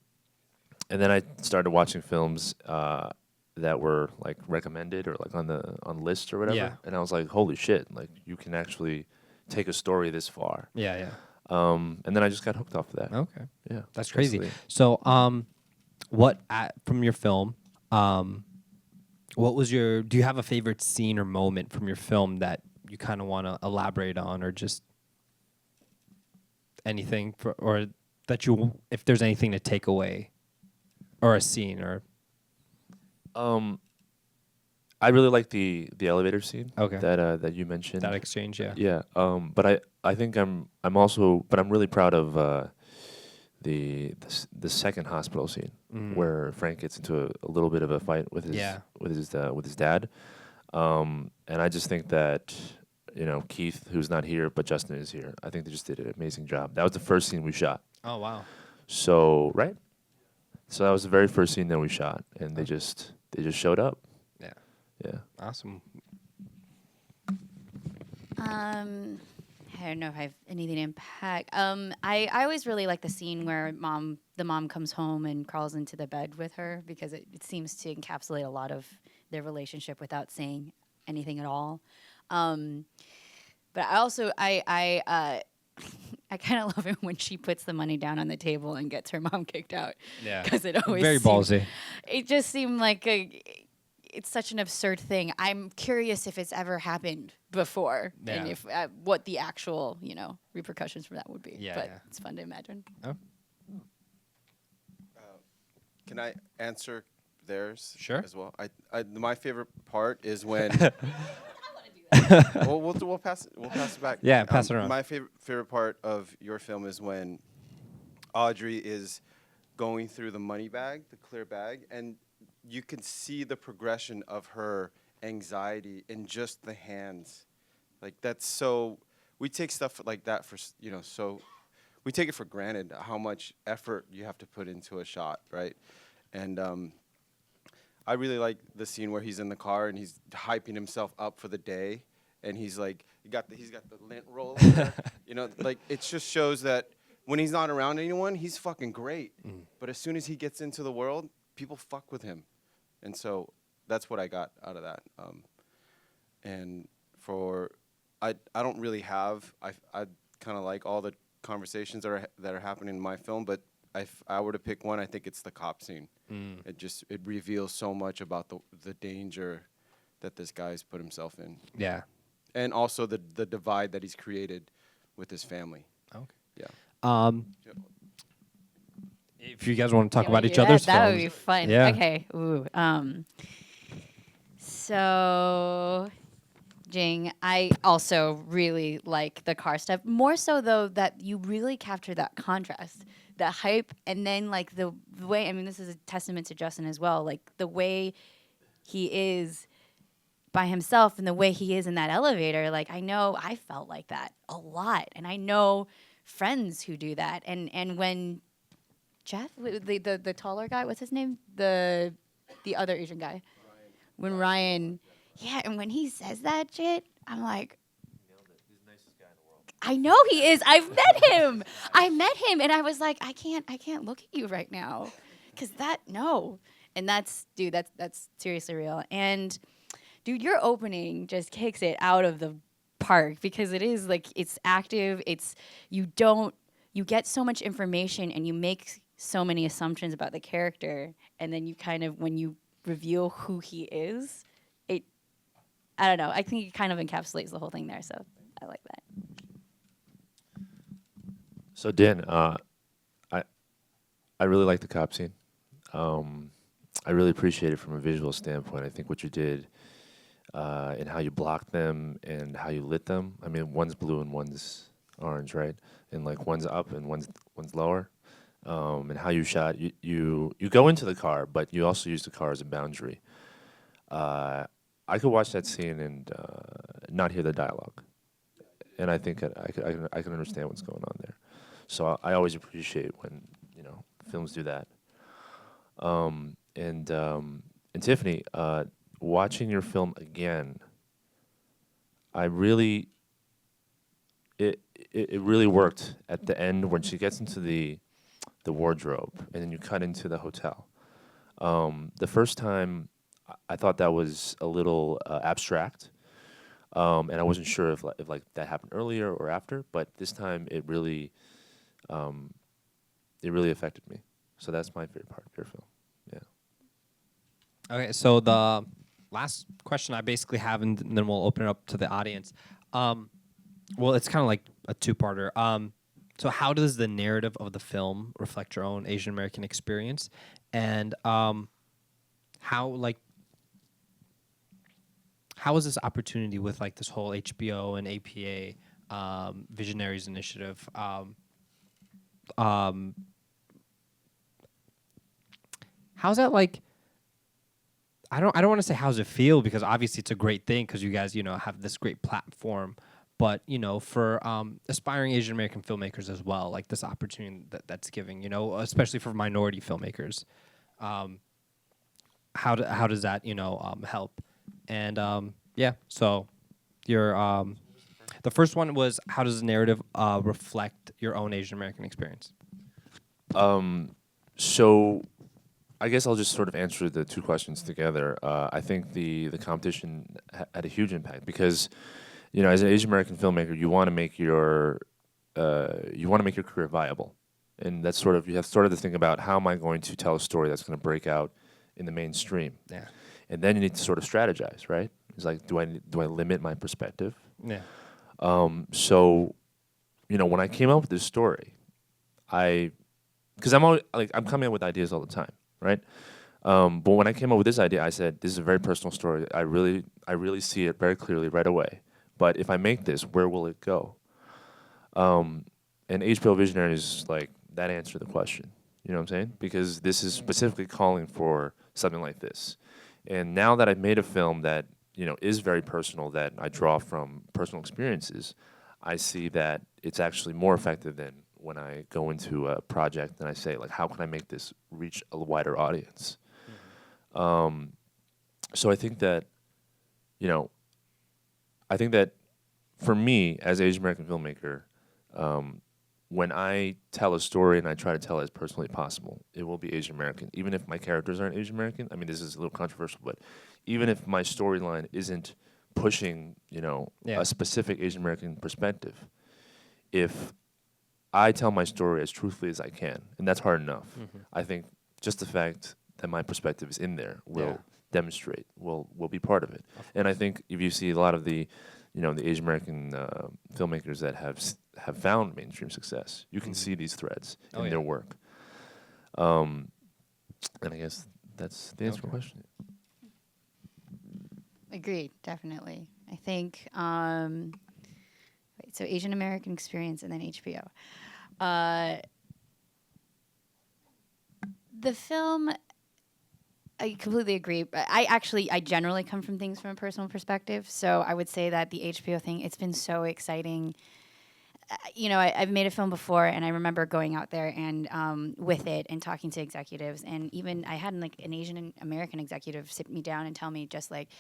then I started watching films that were like recommended or like on lists or whatever. Yeah. And I was like, holy shit! Like you can actually take a story this far. Yeah. Yeah. And then I just got hooked off of that. Okay. Yeah, That's crazy. basically. So, from your film, what was do you have a favorite scene or moment from your film that you kind of want to elaborate on, or just anything or that if there's anything to take away, or a scene, or I really like the elevator scene. Okay. That you mentioned. that exchange? Yeah. Yeah. But I think I'm really proud of the second hospital scene where Frank gets into a little bit of a fight with his dad. And I just think that Keith, who's not here, but Justin is here. I think they just did an amazing job. That was the first scene we shot. Oh wow. So So that was the very first scene that we shot, and they just showed up. Yeah. Yeah. Awesome. I don't know if I have anything to unpack. I always really like the scene where the mom comes home and crawls into the bed with her, because it seems to encapsulate a lot of their relationship without saying anything at all. But I also I kind of love it when she puts the money down on the table and gets her mom kicked out. Yeah. Because it always Very seemed- ballsy. It just seemed like it's such an absurd thing. I'm curious if it's ever happened before, and Yeah. if what the actual repercussions from that would be. Yeah, but yeah. it's fun to imagine. Oh. Can I answer theirs Sure. as well? My favorite part is when we'll pass it back. Yeah, pass it around. My favorite part of your film is when Audrey is going through the money bag, the clear bag, and you can see the progression of her anxiety in just the hands. Like that's so. We take stuff like that for so. We take it for granted how much effort you have to put into a shot, right? And I really like the scene where he's in the car and he's hyping himself up for the day, and he's like, he's got the lint roller, like it just shows that when he's not around anyone, he's fucking great. But as soon as he gets into the world, people fuck with him, and so that's what I got out of that. And I don't really have I kind of like all the conversations that are happening in my film, but if I were to pick one, I think it's the cop scene. It reveals so much about the danger that this guy's put himself in, Yeah. and also the divide that he's created with his family. Okay. Yeah. If you guys want to talk Can't about wait to each do other's that films, would be fun. Yeah. Okay. Ooh. So, Jing, I also really like the car stuff. More so, though, that you really capture that contrast, the hype, and then, like, the way, I mean, this is a testament to Justin as well, like, the way he is by himself and the way he is in that elevator. Like, I know I felt like that a lot, and I know friends who do that. And when Jeff, the taller guy, what's his name? The other Asian guy. When Ryan, yeah, and when he says that shit, I'm like, I know he is. I've met him. And I was like, I can't look at you right now, because no. And that's seriously real. And dude, your opening just kicks it out of the park, because it is like, it's active. You get so much information and you make so many assumptions about the character, and then you kind of, when you reveal who he is, I don't know. I think it kind of encapsulates the whole thing there, so I like that. So Dan, I really like the cop scene. I really appreciate it from a visual standpoint. I think what you did and how you blocked them and how you lit them. I mean, one's blue and one's orange, right? And like one's up and one's lower. and how you shot. You go into the car, but you also use the car as a boundary. I could watch that scene and not hear the dialogue, and I think I can understand what's going on there. So I always appreciate when films do that. And Tiffany, watching your film again, I really it really worked at the end when she gets into the wardrobe and then you cut into the hotel. The first time I thought that was a little abstract, and I wasn't sure if like that happened earlier or after. But this time it really affected me. So that's my favorite part of your film. Yeah. Okay, so the last question I basically have, and then we'll open it up to the audience. Well, it's kind of like a two-parter. So how does the narrative of the film reflect your own Asian American experience, and how is this opportunity with like this whole HBO and APA Visionaries initiative? How's that like? I don't want to say how's it feel, because obviously it's a great thing because you guys have this great platform, but for aspiring Asian American filmmakers as well, like this opportunity that's giving, especially for minority filmmakers, how does that help? And yeah, so your the first one was, how does the narrative reflect your own Asian American experience? So I guess I'll just sort of answer the two questions together. I think the competition had a huge impact because, as an Asian American filmmaker, you want to make your career viable, and that's sort of, you have to think about, how am I going to tell a story that's going to break out in the mainstream? Yeah. And then you need to sort of strategize, right? It's like, do I limit my perspective? Yeah. So, when I came up with this story, because I'm coming up with ideas all the time, right? But when I came up with this idea, I said, this is a very personal story. I really see it very clearly right away. But if I make this, where will it go? And HBO Visionaries, like, that answered the question. You know what I'm saying? Because this is specifically calling for something like this. And now that I've made a film that, is very personal, that I draw from personal experiences, I see that it's actually more effective than when I go into a project and I say, like, how can I make this reach a wider audience? Mm-hmm. So I think that, for me, as an Asian American filmmaker, when I tell a story and I try to tell it as personally possible, it will be Asian American. Even if my characters aren't Asian American, I mean, this is a little controversial, but even if my storyline isn't pushing, a specific Asian American perspective, if I tell my story as truthfully as I can, and that's hard enough, I think just the fact that my perspective is in there will demonstrate, will be part of it. And I think if you see a lot of the, the Asian American filmmakers that have found mainstream success, you can see these threads in their work. And I guess that's the answer to the question. Agreed, definitely. I think so Asian American experience and then HBO. The film, I completely agree. But I generally come from things from a personal perspective. So I would say that the HBO thing, it's been so exciting. I've made a film before, and I remember going out there and with it and talking to executives, and even I had an Asian American executive sit me down and tell me, just like,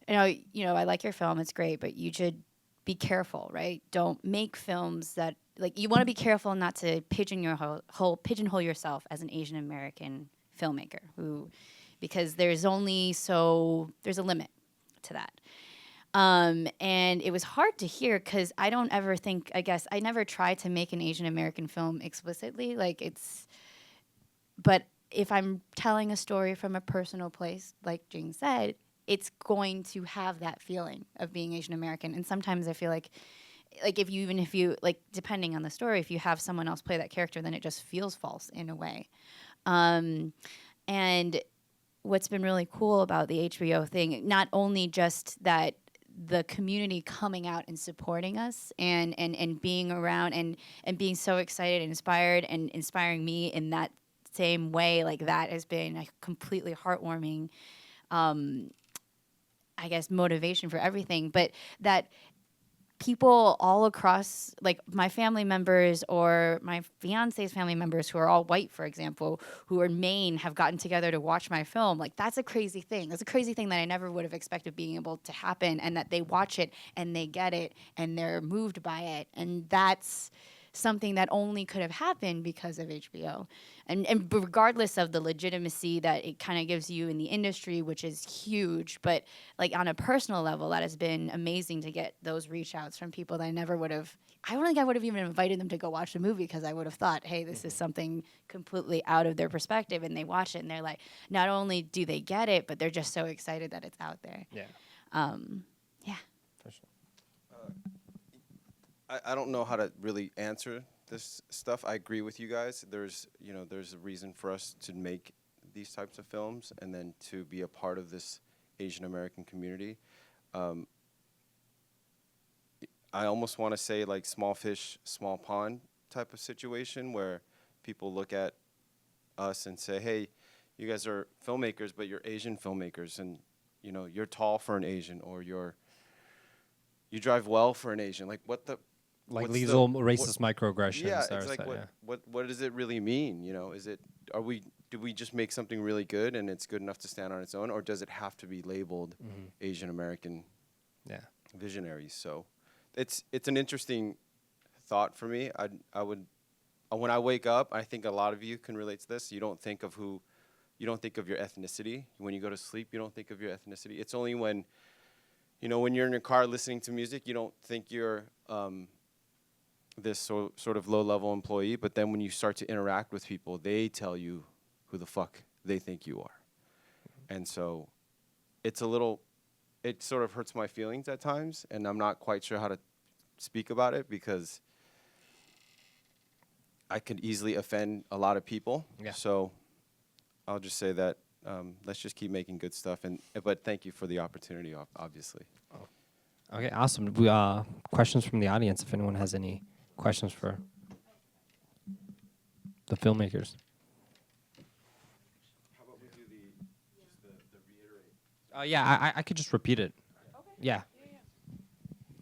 I like your film, it's great, but you should be careful, right? Don't make films that, like, you want to be careful not to pigeonhole yourself as an Asian American filmmaker, because there's a limit to that. And it was hard to hear because I never tried to make an Asian American film explicitly. But if I'm telling a story from a personal place, like Jing said, it's going to have that feeling of being Asian American. And sometimes I feel like if you depending on the story, if you have someone else play that character, then it just feels false in a way. And what's been really cool about the HBO thing, not only just that the community coming out and supporting us and being around and being so excited and inspired and inspiring me in that same way, like that has been a completely heartwarming, I guess, motivation for everything. But that people all across, like my family members or my fiance's family members who are all white, for example, who are in Maine, have gotten together to watch my film. Like, that's a crazy thing. That's a crazy thing that I never would have expected being able to happen, and that they watch it and they get it and they're moved by it. And that's something that only could have happened because of HBO. And regardless of the legitimacy that it kind of gives you in the industry, which is huge, but like on a personal level, that has been amazing to get those reach outs from people that I never would have. I don't think I would have even invited them to go watch the movie, because I would have thought, hey, this is something completely out of their perspective, and they watch it and they're like, not only do they get it, but they're just so excited that it's out there. Yeah. Yeah. For sure. I don't know how to really answer this stuff. I agree with you guys. There's a reason for us to make these types of films and then to be a part of this Asian American community. I almost want to say like small fish, small pond type of situation, where people look at us and say, hey, you guys are filmmakers, but you're Asian filmmakers, and you're tall for an Asian, or you drive well for an Asian. Like, what the... Like what's these the- little racist microaggressions. Yeah, are it's like, said, what does it really mean? Do we just make something really good and it's good enough to stand on its own, or does it have to be labeled Asian American Yeah. visionaries? So it's an interesting thought for me. I would when I wake up, I think a lot of you can relate to this. You don't think of your ethnicity when you go to sleep. You don't think of your ethnicity. It's only when when you're in your car listening to music, you don't think you're this sort of low-level employee, but then when you start to interact with people, they tell you who the fuck they think you are. And so it sort of hurts my feelings at times, and I'm not quite sure how to speak about it, because I could easily offend a lot of people. Yeah. So I'll just say that let's just keep making good stuff, but thank you for the opportunity, obviously. Okay, awesome. We, questions from the audience, if anyone has any questions for the filmmakers. How about we do the reiterate? Yeah, I could just repeat it. Okay. Yeah.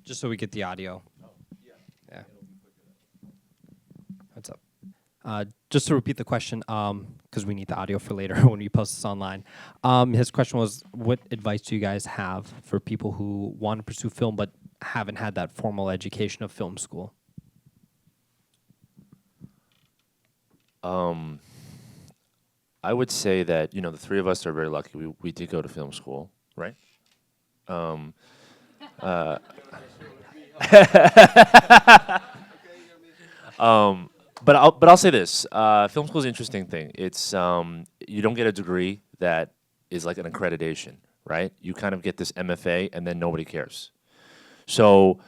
Just so we get the audio. Oh, yeah. Yeah. What's up? Just to repeat the question, because we need the audio for later when we post this online. His question was, what advice do you guys have for people who want to pursue film but haven't had that formal education of film school? I would say that, the three of us are very lucky. We did go to film school, right? But I'll say this: film school is an interesting thing. It's you don't get a degree that is like an accreditation, right? You kind of get this MFA, and then nobody cares. So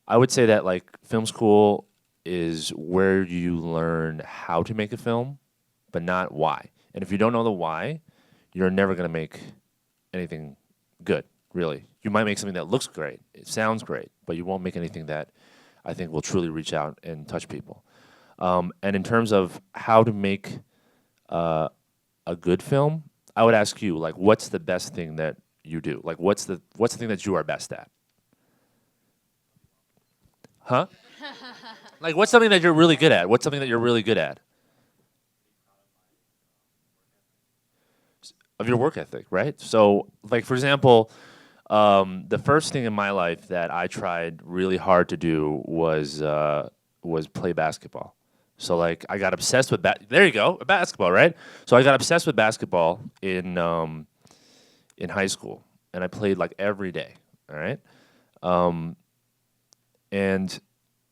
I would say that like film school is where you learn how to make a film, but not why. And if you don't know the why, you're never going to make anything good, really. You might make something that looks great, it sounds great, but you won't make anything that I think will truly reach out and touch people. And in terms of how to make a good film, I would ask you, like, what's the best thing that you do? Like, what's the thing that you are best at? Huh? Like, what's something that you're really good at? What's something that you're really good at? Of your work ethic, right? So, like, for example, the first thing in my life that I tried really hard to do was play basketball. So, like, I got obsessed with there you go, basketball, right? So I got obsessed with basketball in high school, and I played like every day. All right, and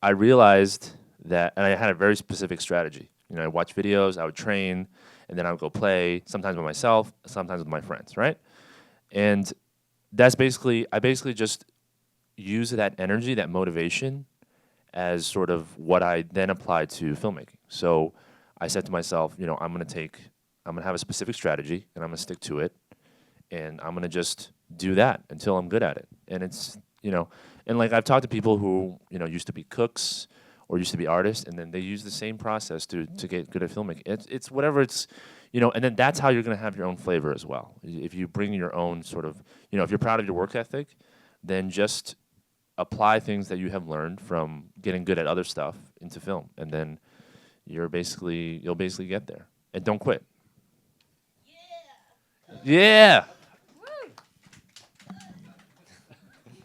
I realized that, and I had a very specific strategy. I watch videos, I would train, and then I would go play, sometimes by myself, sometimes with my friends, right? And that's I basically just use that energy, that motivation, as sort of what I then applied to filmmaking. So I said to myself, I'm gonna have a specific strategy, and I'm gonna stick to it, and I'm gonna just do that until I'm good at it. And it's and like I've talked to people who used to be cooks or used to be artists, and then they use the same process to get good at filmmaking. It's whatever it's, and then that's how you're gonna have your own flavor as well. If you bring your own sort of, if you're proud of your work ethic, then just apply things that you have learned from getting good at other stuff into film, and then you'll basically get there. And don't quit. Yeah.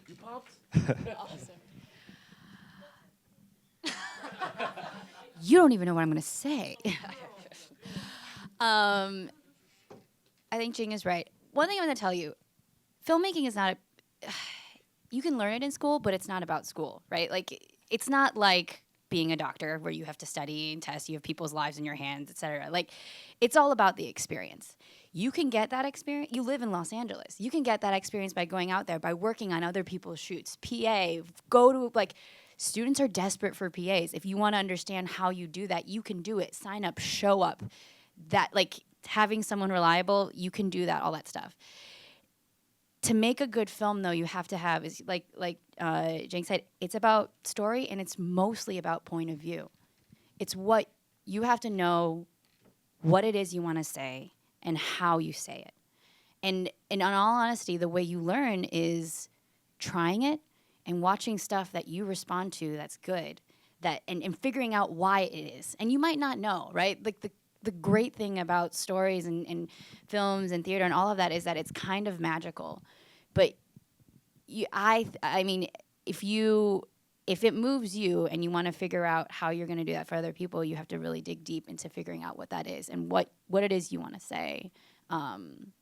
You pumped? Awesome. You don't even know what I'm going to say. I think Jing is right. One thing I'm going to tell you, filmmaking is not you can learn it in school, but it's not about school, right? Like, it's not like being a doctor where you have to study and test, you have people's lives in your hands, etc. Like, it's all about the experience. You can get that experience. You live in Los Angeles. You can get that experience by going out there, by working on other people's shoots. PA, go to, like, students are desperate for PAs. If you want to understand how you do that, you can do it. Sign up, show up. That, like, having someone reliable, you can do that, all that stuff. To make a good film, though, you have to have, is like Jang said, it's about story, and it's mostly about point of view. It's what you have to know, what it is you want to say, and how you say it. And in all honesty, the way you learn is trying it and watching stuff that you respond to that's good, and figuring out why it is. And you might not know, right? Like the great thing about stories and films and theater and all of that is that it's kind of magical. But I mean, if it moves you and you want to figure out how you're going to do that for other people, you have to really dig deep into figuring out what that is and what it is you want to say. And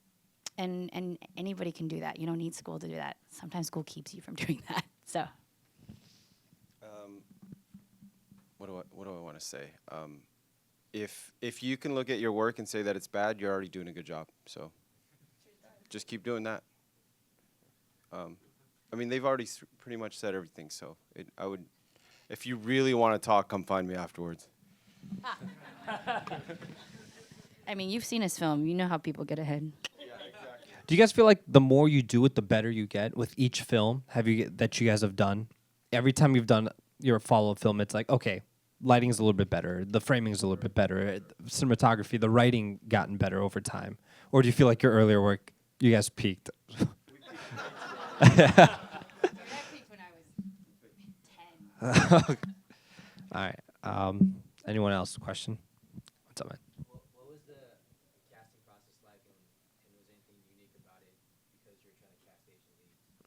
anybody can do that. You don't need school to do that. Sometimes school keeps you from doing that. So. What do I want to say? If you can look at your work and say that it's bad, you're already doing a good job. So just keep doing that. I mean, they've already pretty much said everything. So I would, if you really want to talk, come find me afterwards. I mean, you've seen his film. You know how people get ahead. Yeah, exactly. Do you guys feel like the more you do it, the better you get with each film that you guys have done? Every time you've done your follow-up film, it's like, okay, lighting is a little bit better, the framing is a little bit better, cinematography, the writing gotten better over time? Or do you feel like your earlier work, you guys peaked? I peaked when I was 10. All right. Anyone else? Question? What's up, man? What was the casting process like, and was anything unique about it because you're trying to cast Asian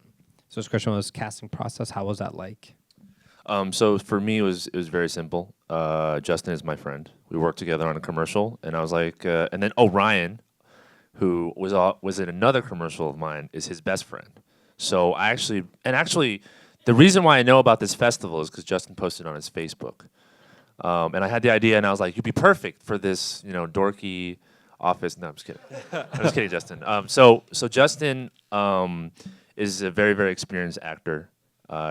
leads? So this question was casting process. How was that like? So for me, it was very simple. Justin is my friend. We worked together on a commercial, and I was like, and then Ryan, who was in another commercial of mine, is his best friend. So actually, the reason why I know about this festival is because Justin posted on his Facebook, and I had the idea, and I was like, you'd be perfect for this, dorky office. No, I'm just kidding. I'm just kidding, Justin. So Justin is a very, very experienced actor.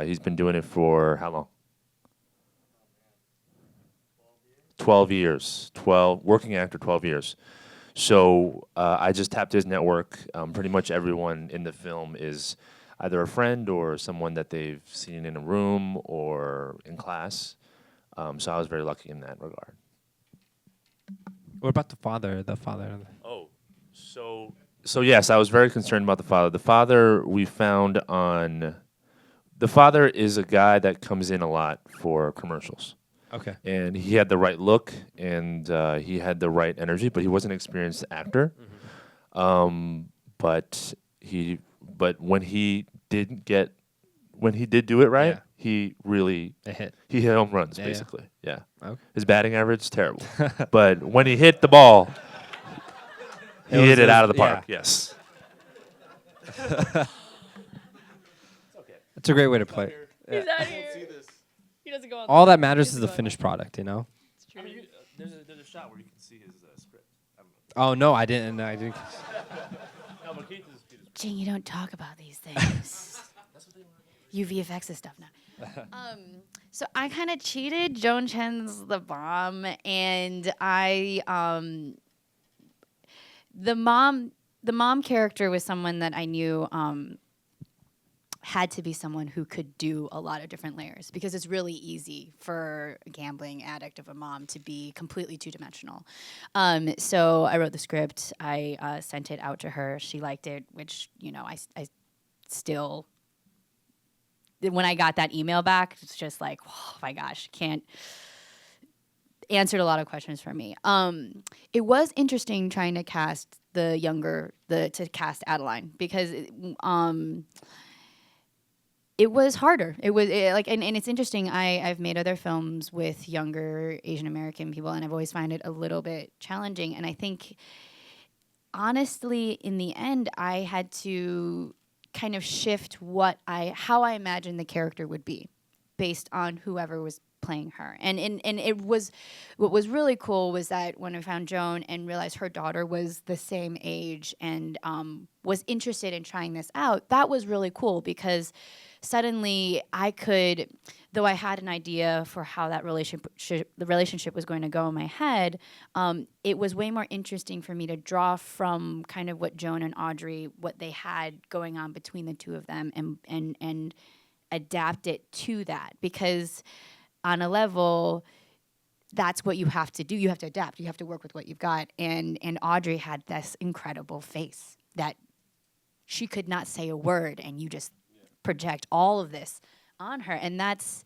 He's been doing it for how long? 12 years. 12 working actor, 12 years. So I just tapped his network. Pretty much everyone in the film is either a friend or someone that they've seen in a room or in class. So I was very lucky in that regard. What about the father? Oh, so yes, I was very concerned about the father. The father we found on. The father is a guy that comes in a lot for commercials. Okay. And he had the right look and he had the right energy, but he wasn't an experienced actor. Mm-hmm. But when he did do it right, he really he hit home runs basically. Yeah. Okay. His batting average is terrible, but when he hit the ball, he hit it out of the park. Yeah. Yes. It's a great way to play. He's out here. He doesn't go on. All that matters is the finished product, you know? It's true. There's a shot where you can see his script. Oh, no, I didn't. Jing, you don't talk about these things. You VFX this stuff now. So I kind of cheated. Joan Chen's the bomb, and the mom character was someone that I knew had to be someone who could do a lot of different layers, because it's really easy for a gambling addict of a mom to be completely two-dimensional. So I wrote the script. I sent it out to her. She liked it, which, you know, I still, when I got that email back, it's just like, oh my gosh, can't, answered a lot of questions for me. It was interesting trying to cast to cast Adeline, because it was harder. And it's interesting. I've made other films with younger Asian American people, and I've always found it a little bit challenging. And I think, honestly, in the end, I had to kind of shift how I imagined the character would be, based on whoever was playing her. And it was, what was really cool was that when I found Joan and realized her daughter was the same age and was interested in trying this out, that was really cool, because suddenly I could, though I had an idea for how that the relationship was going to go in my head, it was way more interesting for me to draw from kind of what Joan and Audrey, what they had going on between the two of them, and adapt it to that. Because on a level, that's what you have to do. You have to adapt. You have to work with what you've got. And Audrey had this incredible face that she could not say a word, and you just project all of this on her. And that's,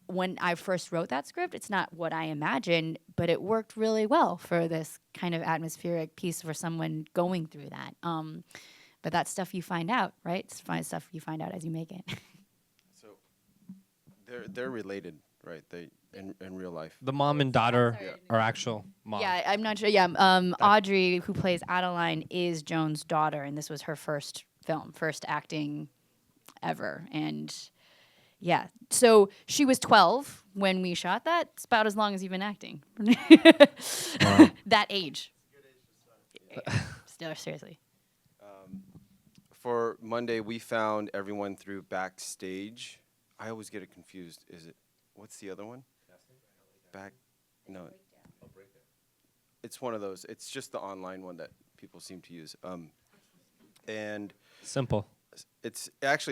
when I first wrote that script, it's not what I imagined, but it worked really well for this kind of atmospheric piece for someone going through that. But that's stuff you find out, right? It's stuff you find out as you make it. So they're related, right? They in real life. The mom and daughter are actual mom. Yeah, I'm not sure. Yeah, Audrey, who plays Adeline, is Joan's daughter, and this was her first film, first acting ever. And yeah, so she was 12 when we shot that. It's about as long as you've been acting. That age. Still, seriously. For Monday, we found everyone through Backstage. I always get it confused. What's the other one? No. It's one of those. It's just the online one that people seem to use. And Simple. it's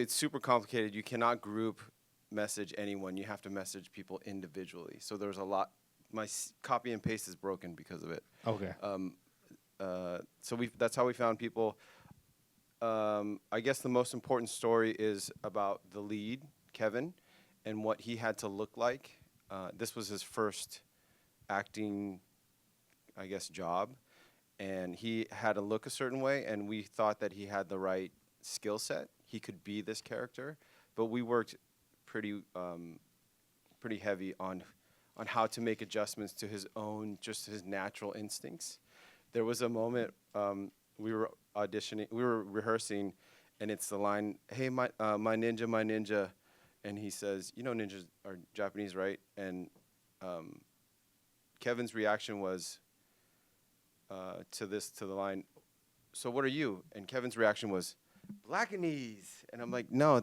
super complicated. You cannot group message anyone. You have to message people individually. So there's a lot. My copy and paste is broken because of it. Okay. So that's how we found people. I guess the most important story is about the lead, Kevin, and what he had to look like. This was his first acting, I guess, job, and he had to look a certain way, and we thought that he had the right skill set. He could be this character, but we worked pretty heavy on how to make adjustments to his own, just his natural instincts. There was a moment we were rehearsing, and it's the line, "Hey, my ninja," and he says, "You know, ninjas are Japanese, right?" And Kevin's reaction was to the line, "So what are you?" And Kevin's reaction was, "Blackanese." And I'm like, "No,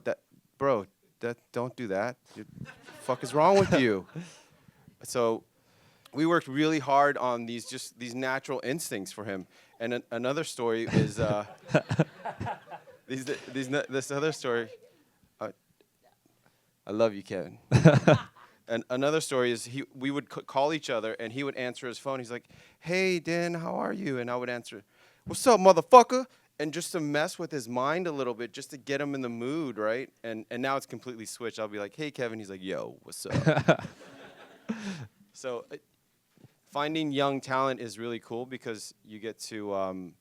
don't do that. What the fuck is wrong with you?" So we worked really hard on these natural instincts for him. And another story is this other story. I love you, Kevin. And another story is we would call each other, and he would answer his phone. He's like, "Hey, Dan, how are you?" And I would answer, "What's up, motherfucker?" And just to mess with his mind a little bit, just to get him in the mood, right? And now it's completely switched. I'll be like, "Hey, Kevin." He's like, "Yo, what's up?" So finding young talent is really cool, because you get to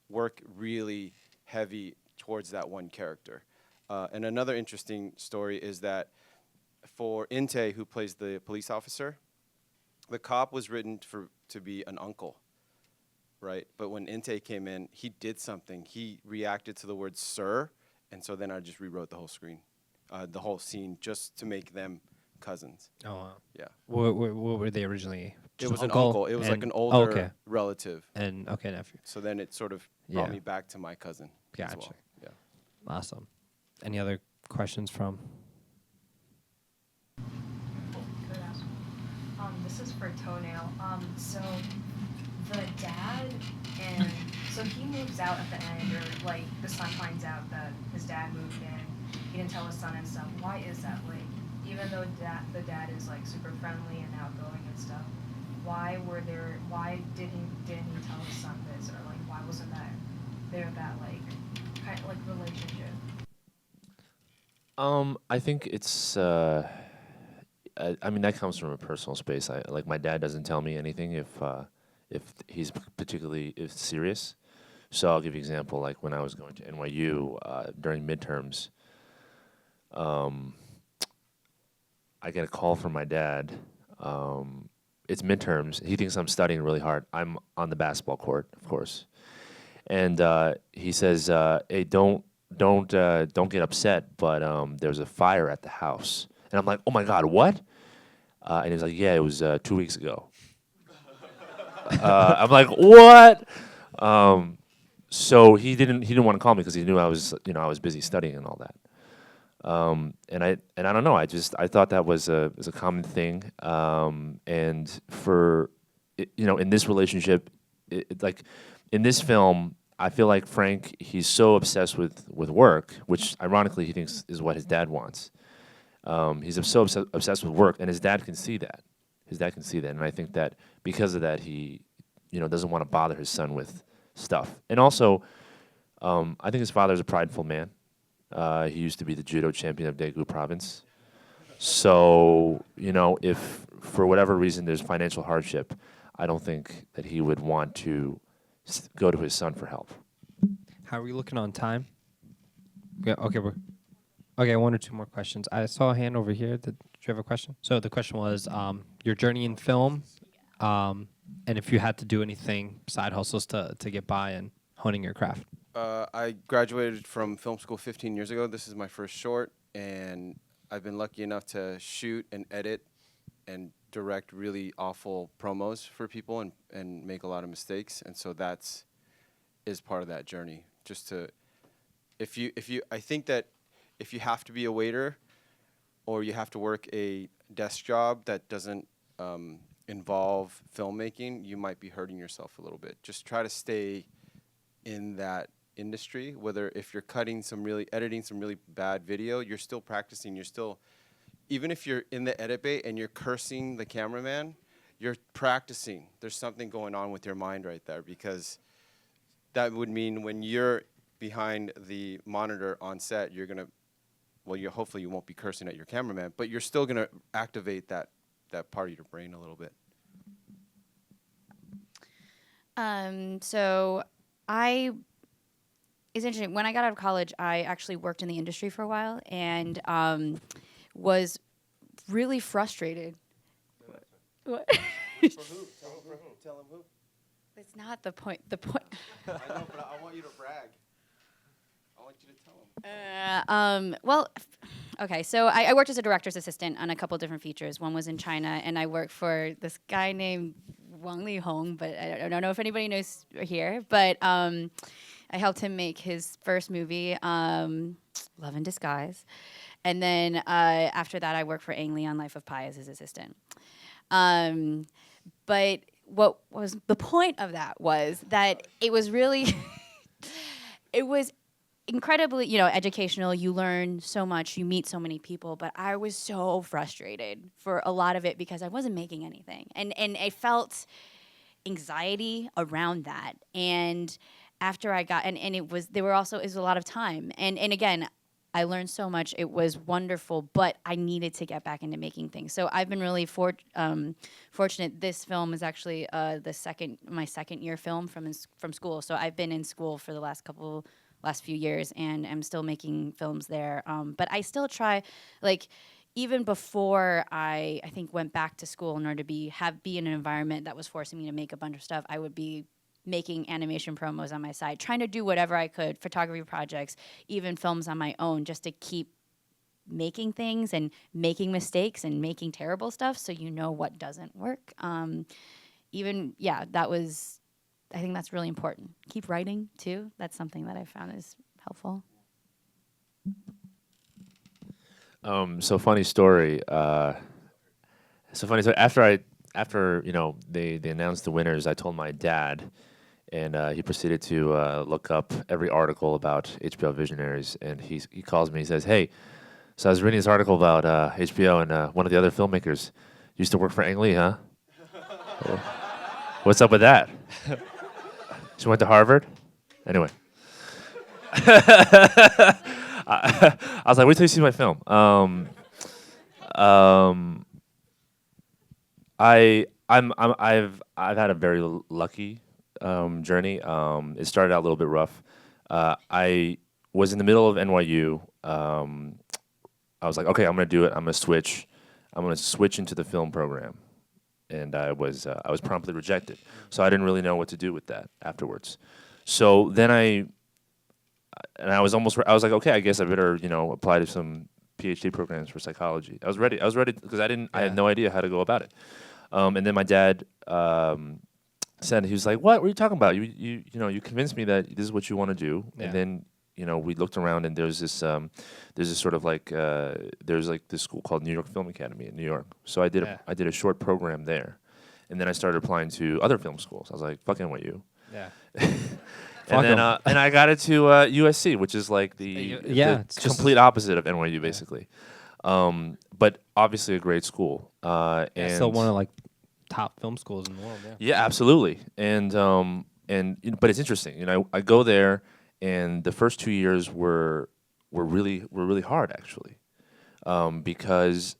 work really heavy towards that one character. And another interesting story is that for Inte, who plays the police officer, the cop was written to be an uncle, right? But when Inte came in, he did something. He reacted to the word "sir," and so then I just rewrote the whole whole scene, just to make them cousins. Oh, wow. Yeah. What were they originally? It was an uncle. It was like an older relative. And nephew. So then it sort of brought me back to my cousin. as Gotcha. well. Yeah. Awesome. Any other questions from? This is for Toenail. So the dad and So he moves out at the end, or like the son finds out that his dad moved in. He didn't tell his son and stuff. Why is that? Like, even though the dad is like super friendly and outgoing and stuff, why didn't he tell his son this, or like why wasn't that like kind of like relationship? I think it's. I mean, that comes from a personal space. Like my dad doesn't tell me anything if he's particularly serious. So I'll give you an example. Like when I was going to NYU during midterms, I get a call from my dad. It's midterms. He thinks I'm studying really hard. I'm on the basketball court, of course, and he says, "Hey, don't get upset, but there's a fire at the house." And I'm like, "Oh my God, what?" And he's like, "Yeah, it was 2 weeks ago." I'm like, "What?" So he didn't want to call me because he knew I was busy studying and all that. And I don't know. I thought that was a common thing. And for in this relationship, like in this film, I feel like Frank, he's so obsessed with work, which ironically he thinks is what his dad wants. He's so obsessed with work, and his dad can see that. And I think that because of that, he, doesn't want to bother his son with stuff. And also, I think his father's a prideful man. He used to be the judo champion of Daegu province. So, if for whatever reason there's financial hardship, I don't think that he would want to go to his son for help. How are we looking on time? Yeah, okay, okay, one or two more questions. I saw a hand over here. Did you have a question? So the question was your journey in film, and if you had to do anything, side hustles to get by and honing your craft. I graduated from film school 15 years ago. This is my first short, and I've been lucky enough to shoot and edit and direct really awful promos for people and make a lot of mistakes. And so is part of that journey. Just to, I think that if you have to be a waiter or you have to work a desk job that doesn't involve filmmaking, you might be hurting yourself a little bit. Just try to stay in that industry, whether if you're editing some really bad video, you're still practicing, even if you're in the edit bay and you're cursing the cameraman, you're practicing. There's something going on with your mind right there, because that would mean when you're behind the monitor on set, hopefully you won't be cursing at your cameraman, but you're still gonna activate that part of your brain a little bit. So it's interesting. When I got out of college, I actually worked in the industry for a while and was really frustrated. What? For who? Tell him who. It's not the point. The point. I know, but I want you to brag. I want you to tell him. Well, okay. So I worked as a director's assistant on a couple different features. One was in China, and I worked for this guy named Wang Li Hong, but I don't know if anybody knows here. But I helped him make his first movie, Love in Disguise. And then after that, I worked for Ang Lee on Life of Pi as his assistant. But what was the point of that was that it was really, it was incredibly, educational. You learn so much, you meet so many people, but I was so frustrated for a lot of it because I wasn't making anything. And I felt anxiety around that. And after I got, and it was a lot of time. And again, I learned so much. It was wonderful, but I needed to get back into making things. So I've been really fortunate. This film is actually my second year film from school. So I've been in school for the last few years, and I'm still making films there. But I still try, even before I think went back to school in order to be in an environment that was forcing me to make a bunch of stuff, I would be making animation promos on my side, trying to do whatever I could, photography projects, even films on my own, just to keep making things and making mistakes and making terrible stuff so you know what doesn't work. I think that's really important. Keep writing, too. That's something that I found is helpful. Funny story. After they announced the winners, I told my dad, And he proceeded to look up every article about HBO Visionaries, and he calls me. He says, "Hey, so I was reading this article about HBO, and one of the other filmmakers used to work for Ang Lee, huh? What's up with that? She went to Harvard? Anyway." I was like, wait till you see my film. I've had a very lucky journey. It started out a little bit rough. I was in the middle of NYU. I was like, okay, I'm gonna do it. I'm gonna switch. I'm gonna switch into the film program, and I was promptly rejected. So I didn't really know what to do with that afterwards. So then I was like, okay, I guess I better apply to some PhD programs for psychology. I was ready because I had no idea how to go about it. And then my dad said, he was like, "What were you talking about? You convinced me that this is what you want to do." Yeah. And then we looked around, and there's this sort of like there's like this school called New York Film Academy in New York. So I did a short program there, and then I started applying to other film schools. I was like, "Fuck NYU." Yeah. And then and I got it to USC, which is like it's just complete opposite of NYU, basically. But obviously a great school. And still one of like top film schools in the world. Yeah. yeah, absolutely. And but it's interesting. I go there, and the first 2 years were really hard actually, because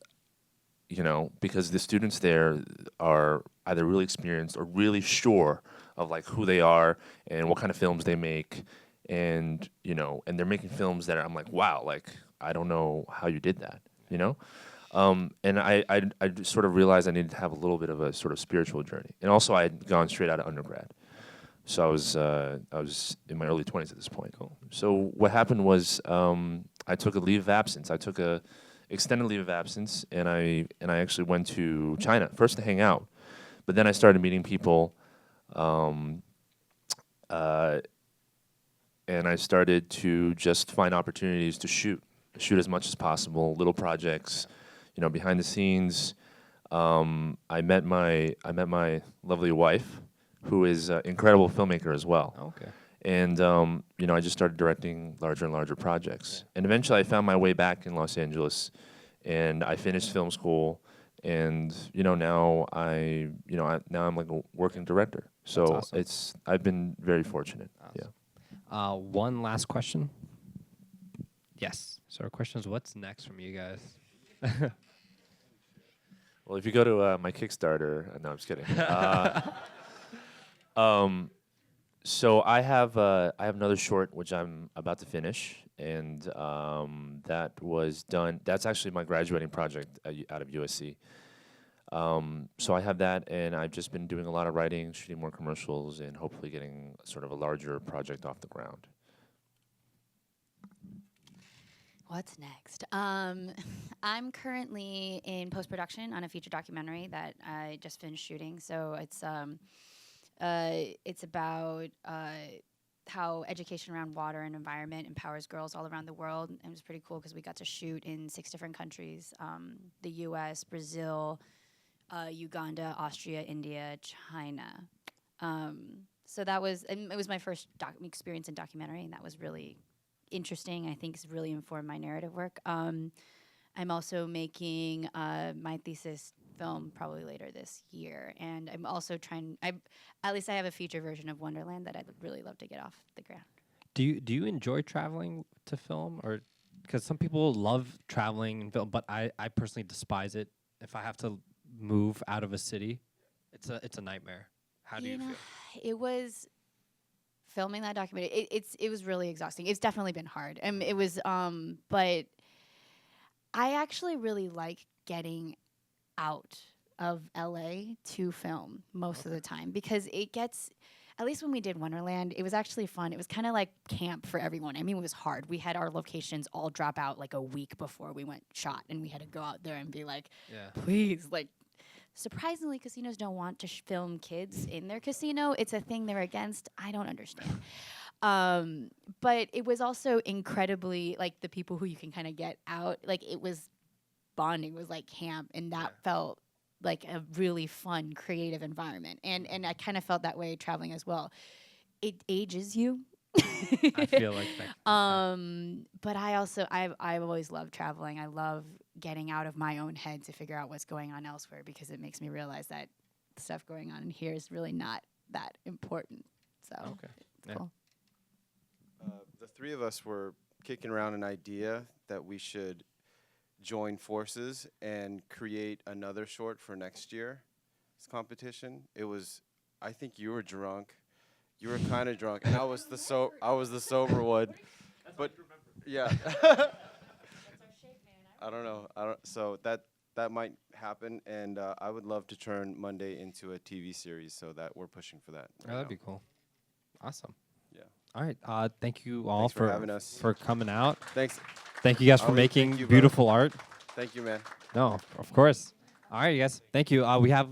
the students there are either really experienced or really sure of like who they are and what kind of films they make, and and they're making films that I'm like, wow, like I don't know how you did that, and I just sort of realized I needed to have a little bit of a sort of spiritual journey, and also I had gone straight out of undergrad, so I was in my early 20s at this point. Cool. So what happened was I took a leave of absence. I took a extended leave of absence, and I actually went to China first to hang out, but then I started meeting people. And I started to just find opportunities to shoot as much as possible, little projects, behind the scenes. I met my lovely wife, who is an incredible filmmaker as well. Okay. And I just started directing larger and larger projects. And eventually I found my way back in Los Angeles, and I finished film school. And now now I'm like a working director. So awesome. I've been very fortunate. Awesome. Yeah. One last question. Yes. So our question is, what's next from you guys? Well, if you go to my Kickstarter, no, I'm just kidding. So I have another short which I'm about to finish, and that was done. That's actually my graduating project out of USC. So I have that, and I've just been doing a lot of writing, shooting more commercials, and hopefully getting sort of a larger project off the ground. What's next? I'm currently in post-production on a feature documentary that I just finished shooting. So it's about how education around water and environment empowers girls all around the world. And it was pretty cool because we got to shoot in 6 different countries: the U.S., Brazil, Uganda, Austria, India, China. So that was, and it was my first experience in documentary, and that was really interesting. I think it's really informed my narrative work. I'm also making my thesis film probably later this year, and I'm also at least I have a feature version of Wonderland that I'd really love to get off the ground. Do you enjoy traveling to film, or because some people love traveling and film, but I personally despise it. If I have to move out of a city, it's a nightmare. How do you feel? It was filming that documentary. It was really exhausting. It's definitely been hard. It was but I actually really like getting out of LA to film most of the time, because it gets, at least when we did Wonderland, it was actually fun. It was kind of like camp for everyone. I mean, it was hard. We had our locations all drop out like a week before we went shot, and we had to go out there and be like, please, like, surprisingly, casinos don't want to film kids in their casino. It's a thing they're against. I don't understand. But it was also incredibly, like, the people who you can kind of get out, like, it was bonding, it was like camp, and that felt like a really fun, creative environment. And I kind of felt that way traveling as well. it ages you. I feel like that. But I've always loved traveling. I love getting out of my own head to figure out what's going on elsewhere, because it makes me realize that the stuff going on in here is really not that important. So it's Yeah. cool. The three of us were kicking around an idea that we should join forces and create another short for next year's competition. It was, I think you were drunk. You were kind of drunk, and I was the sober one. But yeah, I don't know. So that might happen, and I would love to turn Monday into a TV series. So that we're pushing for that. Oh, that'd be cool. Awesome. Yeah. All right. Thank you all Thanks for having us. for coming out. Thanks. Thank you guys for Ali, making thank you, beautiful art. Thank you, man. No, of course. All right, you guys. Thank you. We have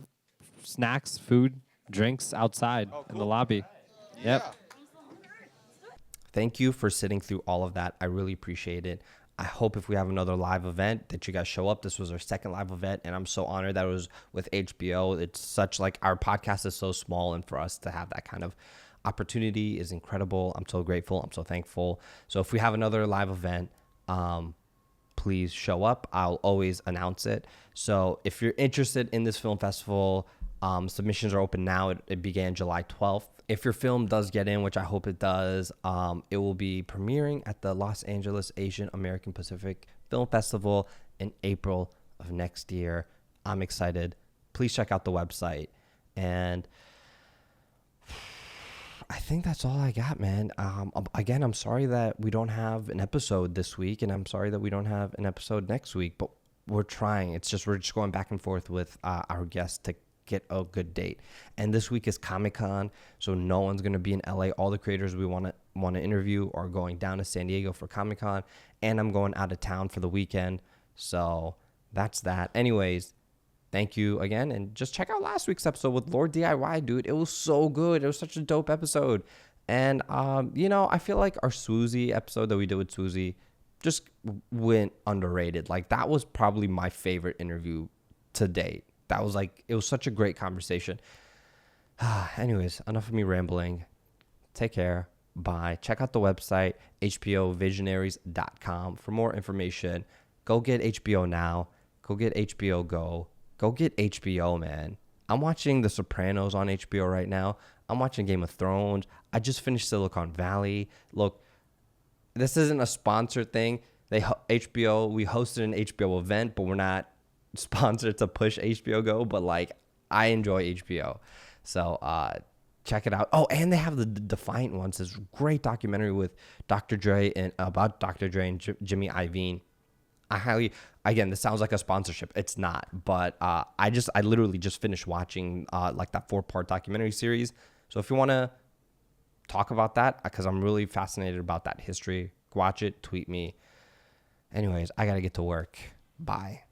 snacks, food, drinks outside in the lobby. Yep. Thank you for sitting through all of that. I really appreciate it. I hope if we have another live event that you guys show up. This was our second live event, and I'm so honored that it was with HBO. It's such like our podcast is so small, and for us to have that kind of opportunity is incredible. I'm so grateful. I'm so thankful. So if we have another live event, please show up. I'll always announce it. So if you're interested in this film festival, submissions are open now. It began July 12th. If your film does get in, which I hope it does, it will be premiering at the Los Angeles Asian American Pacific Film Festival in April of next year. I'm excited. Please check out the website. And I think that's all I got, man. Again, I'm sorry that we don't have an episode this week, and I'm sorry that we don't have an episode next week, but we're trying. We're just going back and forth with our guests to get a good date. And this week is Comic-Con, so no one's going to be in LA. All the creators we want to interview are going down to San Diego for Comic-Con, and I'm going out of town for the weekend. So that's that. Anyways, thank you again, and just check out last week's episode with Lord DIY, dude. It was so good. It was such a dope episode. And I feel like our Swoozie episode that we did with Swoozie just went underrated. Like, that was probably my favorite interview to date. That was it was such a great conversation. Anyways, enough of me rambling. Take care. Bye. Check out the website, hbovisionaries.com, for more information. Go get HBO Now. Go get HBO Go. Go get HBO, man. I'm watching The Sopranos on HBO right now. I'm watching Game of Thrones. I just finished Silicon Valley. Look, this isn't a sponsored thing. HBO, we hosted an HBO event, but we're not sponsored to push HBO Go, but I enjoy HBO. So check it out. Oh, and they have the Defiant Ones, this great documentary with Dr. Dre and about Dr. Dre and Jimmy Iovine. Again, this sounds like a sponsorship. It's not, but I literally just finished watching that 4-part documentary series. So if you want to talk about that, because I'm really fascinated about that history, watch it, tweet me. Anyways, I got to get to work. Bye.